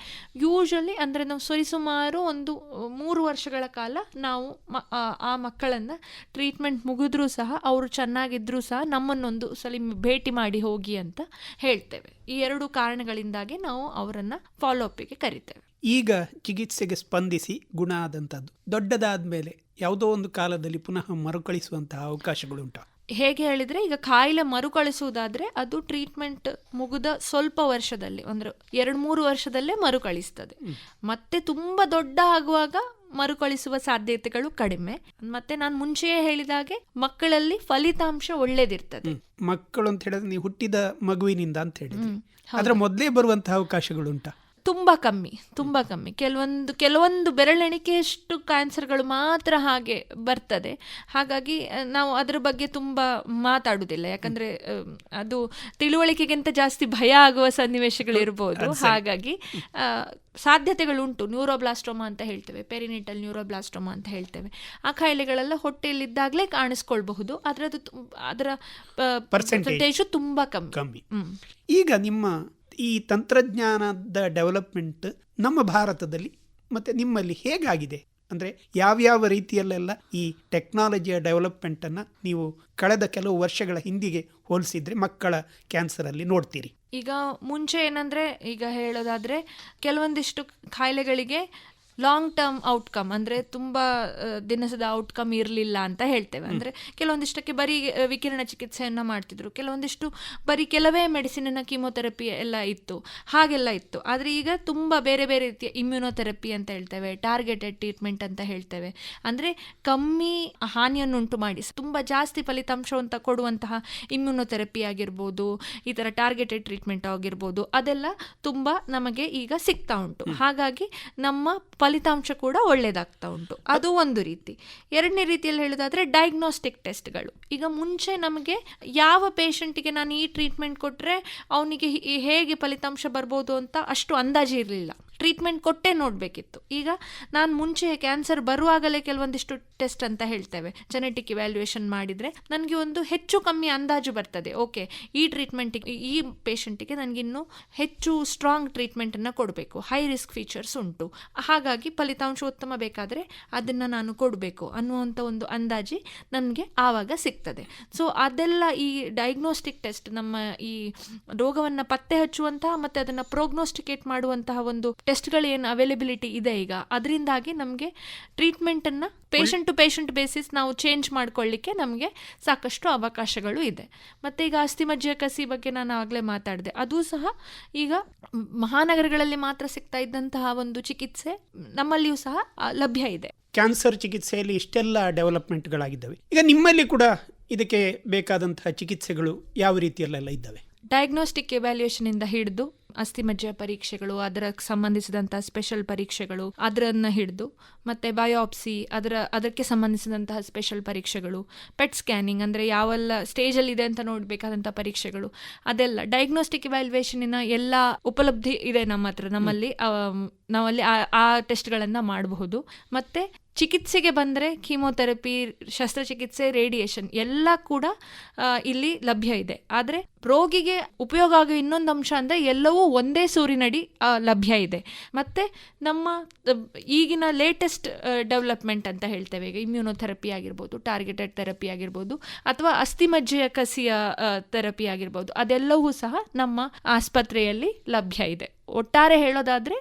Speaker 2: ಯೂಶಲಿ ಅಂದರೆ ನಾವು ಸರಿಸುಮಾರು ಒಂದು 3 ವರ್ಷಗಳ ಕಾಲ ನಾವು ಆ ಮಕ್ಕಳನ್ನು ಟ್ರೀಟ್ಮೆಂಟ್ ಮುಗಿದ್ರೂ ಸಹ, ಅವರು ಚೆನ್ನಾಗಿದ್ರೂ ಸಹ ನಮ್ಮನ್ನೊಂದು ಸಲ ಭೇಟಿ ಮಾಡಿ ಹೋಗಿ ಅಂತ ಹೇಳ್ತೇವೆ. ಈ 2 ಕಾರಣಗಳಿಂದಾಗಿ ನಾವು ಅವರನ್ನು ಫಾಲೋಅಪ್ಪಿಗೆ ಕರಿತೇವೆ.
Speaker 1: ಈಗ ಚಿಕಿತ್ಸೆಗೆ ಸ್ಪಂದಿಸಿ ಗುಣ ಆದಂಥದ್ದು ದೊಡ್ಡದಾದ ಮೇಲೆ ಯಾವುದೋ ಒಂದು ಕಾಲದಲ್ಲಿ ಪುನಃ ಮರುಕಳಿಸುವಂತಹ ಅವಕಾಶಗಳುಂಟು?
Speaker 2: ಹೇಗೆ ಹೇಳಿದರೆ, ಈಗ ಕಾಯಿಲೆ ಮರುಕಳಿಸುವುದಾದರೆ ಅದು ಟ್ರೀಟ್ಮೆಂಟ್ ಮುಗಿದ ಸ್ವಲ್ಪ ವರ್ಷದಲ್ಲಿ, ಅಂದರೆ 2-3 ವರ್ಷದಲ್ಲೇ ಮರುಕಳಿಸ್ತದೆ. ಮತ್ತೆ ತುಂಬ ದೊಡ್ಡ ಆಗುವಾಗ ಮರುಕಳಿಸುವ ಸಾಧ್ಯತೆಗಳು ಕಡಿಮೆ. ಮತ್ತೆ ನಾನು ಮುಂಚೆಯೇ ಹೇಳಿದಾಗೆ ಮಕ್ಕಳಲ್ಲಿ ಫಲಿತಾಂಶ ಒಳ್ಳೇದಿರ್ತದೆ.
Speaker 1: ಮಕ್ಕಳು ಅಂತ ಹೇಳಿದ್ರೆ ನೀವು ಹುಟ್ಟಿದ ಮಗುವಿನಿಂದ ಅಂತ ಹೇಳಿದ್ರಿ, ಅದರ ಮೊದಲೇ ಬರುವಂತಹ ಅವಕಾಶಗಳುಂಟಾ?
Speaker 2: ತುಂಬ ಕಮ್ಮಿ. ಕೆಲವೊಂದು ಬೆರಳೆಣಿಕೆಯಷ್ಟು ಕ್ಯಾನ್ಸರ್ಗಳು ಮಾತ್ರ ಹಾಗೆ ಬರ್ತದೆ. ಹಾಗಾಗಿ ನಾವು ಅದರ ಬಗ್ಗೆ ತುಂಬ ಮಾತಾಡುವುದಿಲ್ಲ, ಯಾಕಂದರೆ ಅದು ತಿಳುವಳಿಕೆಗಿಂತ ಜಾಸ್ತಿ ಭಯ ಆಗುವ ಸನ್ನಿವೇಶಗಳಿರ್ಬೋದು. ಹಾಗಾಗಿ ಸಾಧ್ಯತೆಗಳುಂಟು. ನ್ಯೂರೋಬ್ಲಾಸ್ಟೋಮಾ ಅಂತ ಹೇಳ್ತೇವೆ, ಪೆರಿನಿಟಲ್ ನ್ಯೂರೋಬ್ಲಾಸ್ಟೋಮಾ ಅಂತ ಹೇಳ್ತೇವೆ. ಆ ಕಾಯಿಲೆಗಳೆಲ್ಲ ಹೊಟ್ಟೆಯಲ್ಲಿದ್ದಾಗಲೇ ಕಾಣಿಸ್ಕೊಳ್ಬಹುದು. ಅದರ ಪರ್ಸೆಂಟೇಜು ತುಂಬ ಕಮ್ಮಿ.
Speaker 1: ಈಗ ನಿಮ್ಮ ಈ ತಂತ್ರಜ್ಞಾನದ ಡೆವಲಪ್ಮೆಂಟ್ ನಮ್ಮ ಭಾರತದಲ್ಲಿ ಮತ್ತು ನಿಮ್ಮಲ್ಲಿ ಹೇಗಾಗಿದೆ? ಅಂದರೆ ಯಾವ್ಯಾವ ರೀತಿಯಲ್ಲೆಲ್ಲ ಈ ಟೆಕ್ನಾಲಜಿಯ ಡೆವಲಪ್ಮೆಂಟನ್ನು ನೀವು ಕಳೆದ ಕೆಲವು ವರ್ಷಗಳ ಹಿಂದಿಗೆ ಹೋಲಿಸಿದ್ರೆ ಮಕ್ಕಳ ಕ್ಯಾನ್ಸರಲ್ಲಿ ನೋಡ್ತೀರಿ?
Speaker 2: ಈಗ ಮುಂಚೆ ಏನಂದರೆ, ಈಗ ಹೇಳೋದಾದರೆ ಕೆಲವೊಂದಿಷ್ಟು ಕಾಯಿಲೆಗಳಿಗೆ ಲಾಂಗ್ ಟರ್ಮ್ ಔಟ್ಕಮ್ ಅಂದರೆ ತುಂಬ ದಿನಸದ ಔಟ್ಕಮ್ ಇರಲಿಲ್ಲ ಅಂತ ಹೇಳ್ತೇವೆ. ಅಂದರೆ ಕೆಲವೊಂದಿಷ್ಟಕ್ಕೆ ಬರೀ ವಿಕಿರಣ ಚಿಕಿತ್ಸೆಯನ್ನು ಮಾಡ್ತಿದ್ರು, ಕೆಲವೊಂದಿಷ್ಟು ಬರೀ ಕೆಲವೇ ಮೆಡಿಸಿನಿನ ಕೀಮೋಥೆರಪಿ ಎಲ್ಲ ಇತ್ತು, ಹಾಗೆಲ್ಲ ಇತ್ತು. ಆದರೆ ಈಗ ತುಂಬ ಬೇರೆ ಬೇರೆ ರೀತಿಯ ಇಮ್ಯುನೋಥೆರಪಿ ಅಂತ ಹೇಳ್ತೇವೆ, ಟಾರ್ಗೆಟೆಡ್ ಟ್ರೀಟ್ಮೆಂಟ್ ಅಂತ ಹೇಳ್ತೇವೆ. ಅಂದರೆ ಕಮ್ಮಿ ಹಾನಿಯನ್ನುಂಟು ಮಾಡಿ ತುಂಬ ಜಾಸ್ತಿ ಫಲಿತಾಂಶವಂತ ಕೊಡುವಂತಹ ಇಮ್ಯುನೋಥೆರಪಿ ಆಗಿರ್ಬೋದು, ಈ ಥರ ಟಾರ್ಗೆಟೆಡ್ ಟ್ರೀಟ್ಮೆಂಟ್ ಆಗಿರ್ಬೋದು, ಅದೆಲ್ಲ ತುಂಬ ನಮಗೆ ಈಗ ಸಿಗ್ತಾ ಉಂಟು. ಹಾಗಾಗಿ ನಮ್ಮ ಫಲಿತಾಂಶ ಕೂಡ ಒಳ್ಳೆಯದಾಗ್ತಾ ಉಂಟು. ಅದು ಒಂದು ರೀತಿ. ಎರಡನೇ ರೀತಿಯಲ್ಲಿ ಹೇಳೋದಾದರೆ ಡಯಾಗ್ನೋಸ್ಟಿಕ್ ಟೆಸ್ಟ್ಗಳು. ಈಗ ಮುಂಚೆ ನಮಗೆ ಯಾವ ಪೇಷಂಟಿಗೆ ನಾನು ಈ ಟ್ರೀಟ್ಮೆಂಟ್ ಕೊಟ್ಟರೆ ಅವನಿಗೆ ಹೇಗೆ ಫಲಿತಾಂಶ ಬರ್ಬೋದು ಅಂತ ಅಷ್ಟು ಅಂದಾಜು ಇರಲಿಲ್ಲ. ಟ್ರೀಟ್ಮೆಂಟ್ ಕೊಟ್ಟೇ ನೋಡಬೇಕಿತ್ತು. ಈಗ ನಾನು ಮುಂಚೆ ಕ್ಯಾನ್ಸರ್ ಬರುವಾಗಲೇ ಕೆಲವೊಂದಿಷ್ಟು ಟೆಸ್ಟ್ ಅಂತ ಹೇಳ್ತೇವೆ, ಜೆನೆಟಿಕ್ ಇವ್ಯಾಲ್ಯೂಯೇಷನ್ ಮಾಡಿದರೆ ನನಗೆ ಒಂದು ಹೆಚ್ಚು ಕಮ್ಮಿ ಅಂದಾಜು ಬರ್ತದೆ. ಓಕೆ, ಈ ಟ್ರೀಟ್ಮೆಂಟಿಗೆ, ಈ ಪೇಷಂಟಿಗೆ ನನಗಿನ್ನೂ ಹೆಚ್ಚು ಸ್ಟ್ರಾಂಗ್ ಟ್ರೀಟ್ಮೆಂಟನ್ನು ಕೊಡಬೇಕು, ಹೈ ರಿಸ್ಕ್ ಫೀಚರ್ಸ್ ಉಂಟು, ಹಾಗಾಗಿ ಫಲಿತಾಂಶ ಉತ್ತಮ ಬೇಕಾದರೆ ಅದನ್ನು ನಾನು ಕೊಡಬೇಕು ಅನ್ನುವಂಥ ಒಂದು ಅಂದಾಜು ನನಗೆ ಆವಾಗ ಸಿಗ್ತದೆ. ಸೊ ಅದೆಲ್ಲ ಈ ಡಯಾಗ್ನೋಸ್ಟಿಕ್ ಟೆಸ್ಟ್, ನಮ್ಮ ಈ ರೋಗವನ್ನು ಪತ್ತೆ ಹಚ್ಚುವಂತಹ ಮತ್ತು ಅದನ್ನು ಪ್ರೋಗ್ನೋಸ್ಟಿಕೇಟ್ ಮಾಡುವಂತಹ ಒಂದು ಟೆಸ್ಟ್ಗಳು ಏನು ಅವೈಲಬಿಲಿಟಿ ಇದೆ ಈಗ, ಅದರಿಂದಾಗಿ ನಮಗೆ ಟ್ರೀಟ್ಮೆಂಟನ್ನು ಪೇಷಂಟ್ ಟು ಪೇಷಂಟ್ ಬೇಸಿಸ್ ನಾವು ಚೇಂಜ್ ಮಾಡ್ಕೊಳ್ಳಿಕ್ಕೆ ನಮಗೆ ಸಾಕಷ್ಟು ಅವಕಾಶಗಳು ಇದೆ. ಮತ್ತು ಈಗ ಅಸ್ಥಿಮಜ್ಜೆಯ ಕಸಿ ಬಗ್ಗೆ ನಾನು ಆಗಲೇ ಮಾತಾಡಿದೆ, ಅದು ಸಹ ಈಗ ಮಹಾನಗರಗಳಲ್ಲಿ ಮಾತ್ರ ಸಿಗ್ತಾ ಇದ್ದಂತಹ ಒಂದು ಚಿಕಿತ್ಸೆ ನಮ್ಮಲ್ಲಿಯೂ ಸಹ ಲಭ್ಯ ಇದೆ.
Speaker 1: ಕ್ಯಾನ್ಸರ್ ಚಿಕಿತ್ಸೆಯಲ್ಲಿ ಇಷ್ಟೆಲ್ಲ ಡೆವಲಪ್ಮೆಂಟ್ಗಳಾಗಿದ್ದಾವೆ. ಈಗ ನಿಮ್ಮಲ್ಲಿ ಕೂಡ ಇದಕ್ಕೆ ಬೇಕಾದಂತಹ ಚಿಕಿತ್ಸೆಗಳು ಯಾವ ರೀತಿಯಲ್ಲೆಲ್ಲ ಇದ್ದಾವೆ?
Speaker 2: ಡಯಾಗ್ನೋಸ್ಟಿಕ್ ಎವ್ಯಾಲ್ಯೂಯೇಷನಿಂದ ಹಿಡಿದು ಅಸ್ಥಿಮಜ್ಜೆಯ ಪರೀಕ್ಷೆಗಳು, ಅದರ ಸಂಬಂಧಿಸಿದಂಥ ಸ್ಪೆಷಲ್ ಪರೀಕ್ಷೆಗಳು, ಅದನ್ನು ಹಿಡಿದು ಮತ್ತು ಬಯೋಪ್ಸಿ, ಅದಕ್ಕೆ ಸಂಬಂಧಿಸಿದಂತಹ ಸ್ಪೆಷಲ್ ಪರೀಕ್ಷೆಗಳು, ಪೆಟ್ ಸ್ಕ್ಯಾನಿಂಗ್ ಅಂದರೆ ಯಾವೆಲ್ಲ ಸ್ಟೇಜಲ್ಲಿದೆ ಅಂತ ನೋಡಬೇಕಾದಂಥ ಪರೀಕ್ಷೆಗಳು, ಅದೆಲ್ಲ ಡಯಾಗ್ನೋಸ್ಟಿಕ್ ಇವ್ಯಾಲ್ಯೂಯೇಷನಿನ ಎಲ್ಲ ಉಪಲಬ್ಧಿ ಇದೆ ನಮ್ಮ ಹತ್ರ. ನಾವಲ್ಲಿ ಆ ಟೆಸ್ಟ್ಗಳನ್ನು ಮಾಡಬಹುದು. ಮತ್ತು ಚಿಕಿತ್ಸೆಗೆ ಬಂದರೆ ಕೀಮೋಥೆರಪಿ, ಶಸ್ತ್ರಚಿಕಿತ್ಸೆ, ರೇಡಿಯೇಷನ್ ಎಲ್ಲ ಕೂಡ ಇಲ್ಲಿ ಲಭ್ಯ ಇದೆ. ಆದರೆ ರೋಗಿಗೆ ಉಪಯೋಗ ಆಗೋ ಇನ್ನೊಂದು ಅಂಶ ಅಂದರೆ ಎಲ್ಲವೂ ಒಂದೇ ಸೂರಿನಡಿ ಲಭ್ಯ ಇದೆ. ಮತ್ತು ನಮ್ಮ ಈಗಿನ ಲೇಟೆಸ್ಟ್ ಡೆವಲಪ್ಮೆಂಟ್ ಅಂತ ಹೇಳ್ತೇವೆ, ಈಗ ಇಮ್ಯುನೋಥೆರಪಿ ಆಗಿರ್ಬೋದು, ಟಾರ್ಗೆಟೆಡ್ ಥೆರಪಿ ಆಗಿರ್ಬೋದು, ಅಥವಾ ಅಸ್ಥಿಮಜ್ಜೆಯ ಕಸಿಯ ಥೆರಪಿ ಆಗಿರ್ಬೋದು, ಅದೆಲ್ಲವೂ ಸಹ ನಮ್ಮ ಆಸ್ಪತ್ರೆಯಲ್ಲಿ ಲಭ್ಯ ಇದೆ. ಒಟ್ಟಾರೆ ಹೇಳೋದಾದರೆ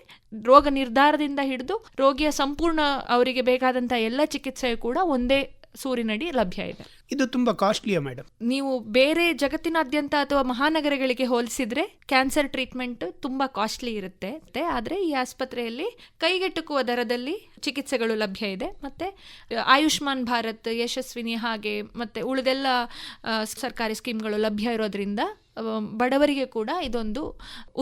Speaker 2: ರೋಗ ನಿರ್ಧಾರದಿಂದ ಹಿಡಿದು ರೋಗಿಯ ಸಂಪೂರ್ಣ ಅವರಿಗೆ ಬೇಕಾದಂಥ ಎಲ್ಲ ಚಿಕಿತ್ಸೆಯು ಕೂಡ ಒಂದೇ ಸೂರಿನಡಿ ಲಭ್ಯ ಇದೆ.
Speaker 1: ಇದು ತುಂಬ ಕಾಸ್ಟ್ಲಿಯಾ ಮೇಡಮ್?
Speaker 2: ನೀವು ಬೇರೆ ಜಗತ್ತಿನಾದ್ಯಂತ ಅಥವಾ ಮಹಾನಗರಗಳಿಗೆ ಹೋಲಿಸಿದ್ರೆ ಕ್ಯಾನ್ಸರ್ ಟ್ರೀಟ್ಮೆಂಟ್ ತುಂಬ ಕಾಸ್ಟ್ಲಿ ಇರುತ್ತೆ. ಆದರೆ ಈ ಆಸ್ಪತ್ರೆಯಲ್ಲಿ ಕೈಗೆಟುಕುವ ದರದಲ್ಲಿ ಚಿಕಿತ್ಸೆಗಳು ಲಭ್ಯ ಇದೆ. ಮತ್ತು ಆಯುಷ್ಮಾನ್ ಭಾರತ್, ಯಶಸ್ವಿನಿ ಹಾಗೆ ಮತ್ತು ಉಳಿದೆಲ್ಲ ಸರ್ಕಾರಿ ಸ್ಕೀಮ್ಗಳು ಲಭ್ಯ ಇರೋದ್ರಿಂದ ಬಡವರಿಗೆ ಕೂಡ ಇದೊಂದು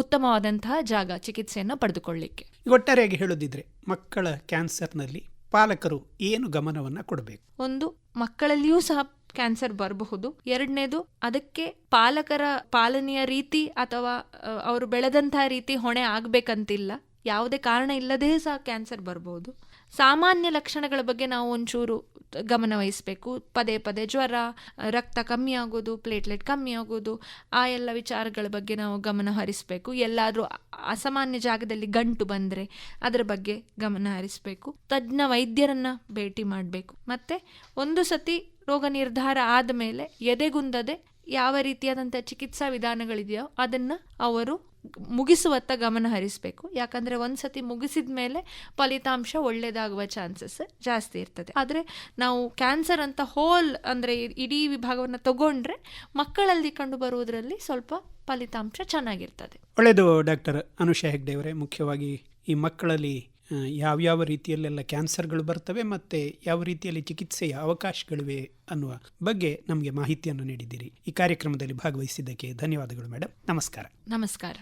Speaker 2: ಉತ್ತಮವಾದಂತಹ ಜಾಗ ಚಿಕಿತ್ಸೆಯನ್ನು ಪಡೆದುಕೊಳ್ಳಿಕ್ಕೆ.
Speaker 1: ಒಟ್ಟಾರೆಯಾಗಿ ಹೇಳೋದಿದ್ರೆ ಮಕ್ಕಳ ಕ್ಯಾನ್ಸರ್ನಲ್ಲಿ ಪಾಲಕರು ಏನು ಗಮನವನ್ನು ಕೊಡಬೇಕು?
Speaker 2: ಒಂದು, ಮಕ್ಕಳಲ್ಲಿಯೂ ಸಹ ಕ್ಯಾನ್ಸರ್ ಬರಬಹುದು. ಎರಡನೇದು, ಅದಕ್ಕೆ ಪಾಲಕರ ಪಾಲನೆಯ ರೀತಿ ಅಥವಾ ಅವರು ಬೆಳೆದಂತಹ ರೀತಿ ಹೊಣೆ ಆಗಬೇಕಂತಿಲ್ಲ. ಯಾವುದೇ ಕಾರಣ ಇಲ್ಲದೇ ಸಹ ಕ್ಯಾನ್ಸರ್ ಬರಬಹುದು. ಸಾಮಾನ್ಯ ಲಕ್ಷಣಗಳ ಬಗ್ಗೆ ನಾವು ಒಂಚೂರು ಗಮನ ವಹಿಸಬೇಕು. ಪದೇ ಪದೇ ಜ್ವರ, ರಕ್ತ ಕಮ್ಮಿ ಆಗೋದು, ಪ್ಲೇಟ್ಲೆಟ್ ಕಮ್ಮಿ ಆಗೋದು, ಆ ಎಲ್ಲ ವಿಚಾರಗಳ ಬಗ್ಗೆ ನಾವು ಗಮನ ಹರಿಸಬೇಕು. ಎಲ್ಲಾದರೂ ಅಸಾಮಾನ್ಯ ಜಾಗದಲ್ಲಿ ಗಂಟು ಬಂದರೆ ಅದರ ಬಗ್ಗೆ ಗಮನ ಹರಿಸಬೇಕು. ತಜ್ಞ ವೈದ್ಯರನ್ನು ಭೇಟಿ ಮಾಡಬೇಕು. ಮತ್ತು ಒಂದು ಸತಿ ರೋಗ ನಿರ್ಧಾರ ಆದಮೇಲೆ ಎದೆಗುಂದದೆ ಯಾವ ರೀತಿಯಾದಂಥ ಚಿಕಿತ್ಸಾ ವಿಧಾನಗಳಿದೆಯೋ ಅದನ್ನು ಅವರು ಮುಗಿಸುವತ್ತ ಗಮನ ಹರಿಸಬೇಕು. ಯಾಕಂದರೆ ಒಂದು ಸತಿ ಮುಗಿಸಿದ ಮೇಲೆ ಫಲಿತಾಂಶ ಒಳ್ಳೆಯದಾಗುವ ಚಾನ್ಸಸ್ ಜಾಸ್ತಿ ಇರ್ತದೆ. ಆದರೆ ನಾವು ಕ್ಯಾನ್ಸರ್ ಅಂತ ಹೋಲ್ ಅಂದರೆ ಇಡೀ ವಿಭಾಗವನ್ನು ತಗೊಂಡ್ರೆ ಮಕ್ಕಳಲ್ಲಿ ಕಂಡು ಬರುವುದರಲ್ಲಿ ಸ್ವಲ್ಪ ಫಲಿತಾಂಶ ಚೆನ್ನಾಗಿರ್ತದೆ.
Speaker 1: ಒಳ್ಳೆಯದು ಡಾಕ್ಟರ್ ಅನುಷಾ ಹೆಗ್ಡೆ ಅವರೇ, ಮುಖ್ಯವಾಗಿ ಈ ಮಕ್ಕಳಲ್ಲಿ ಯಾವ್ಯಾವ ರೀತಿಯಲ್ಲೆಲ್ಲ ಕ್ಯಾನ್ಸರ್ಗಳು ಬರ್ತವೆ ಮತ್ತು ಯಾವ ರೀತಿಯಲ್ಲಿ ಚಿಕಿತ್ಸೆಯ ಅವಕಾಶಗಳಿವೆ ಅನ್ನುವ ಬಗ್ಗೆ ನಮಗೆ ಮಾಹಿತಿಯನ್ನು ನೀಡಿದ್ದೀರಿ. ಈ ಕಾರ್ಯಕ್ರಮದಲ್ಲಿ ಭಾಗವಹಿಸಿದ್ದಕ್ಕೆ ಧನ್ಯವಾದಗಳು ಮೇಡಮ್. ನಮಸ್ಕಾರ.
Speaker 2: ನಮಸ್ಕಾರ.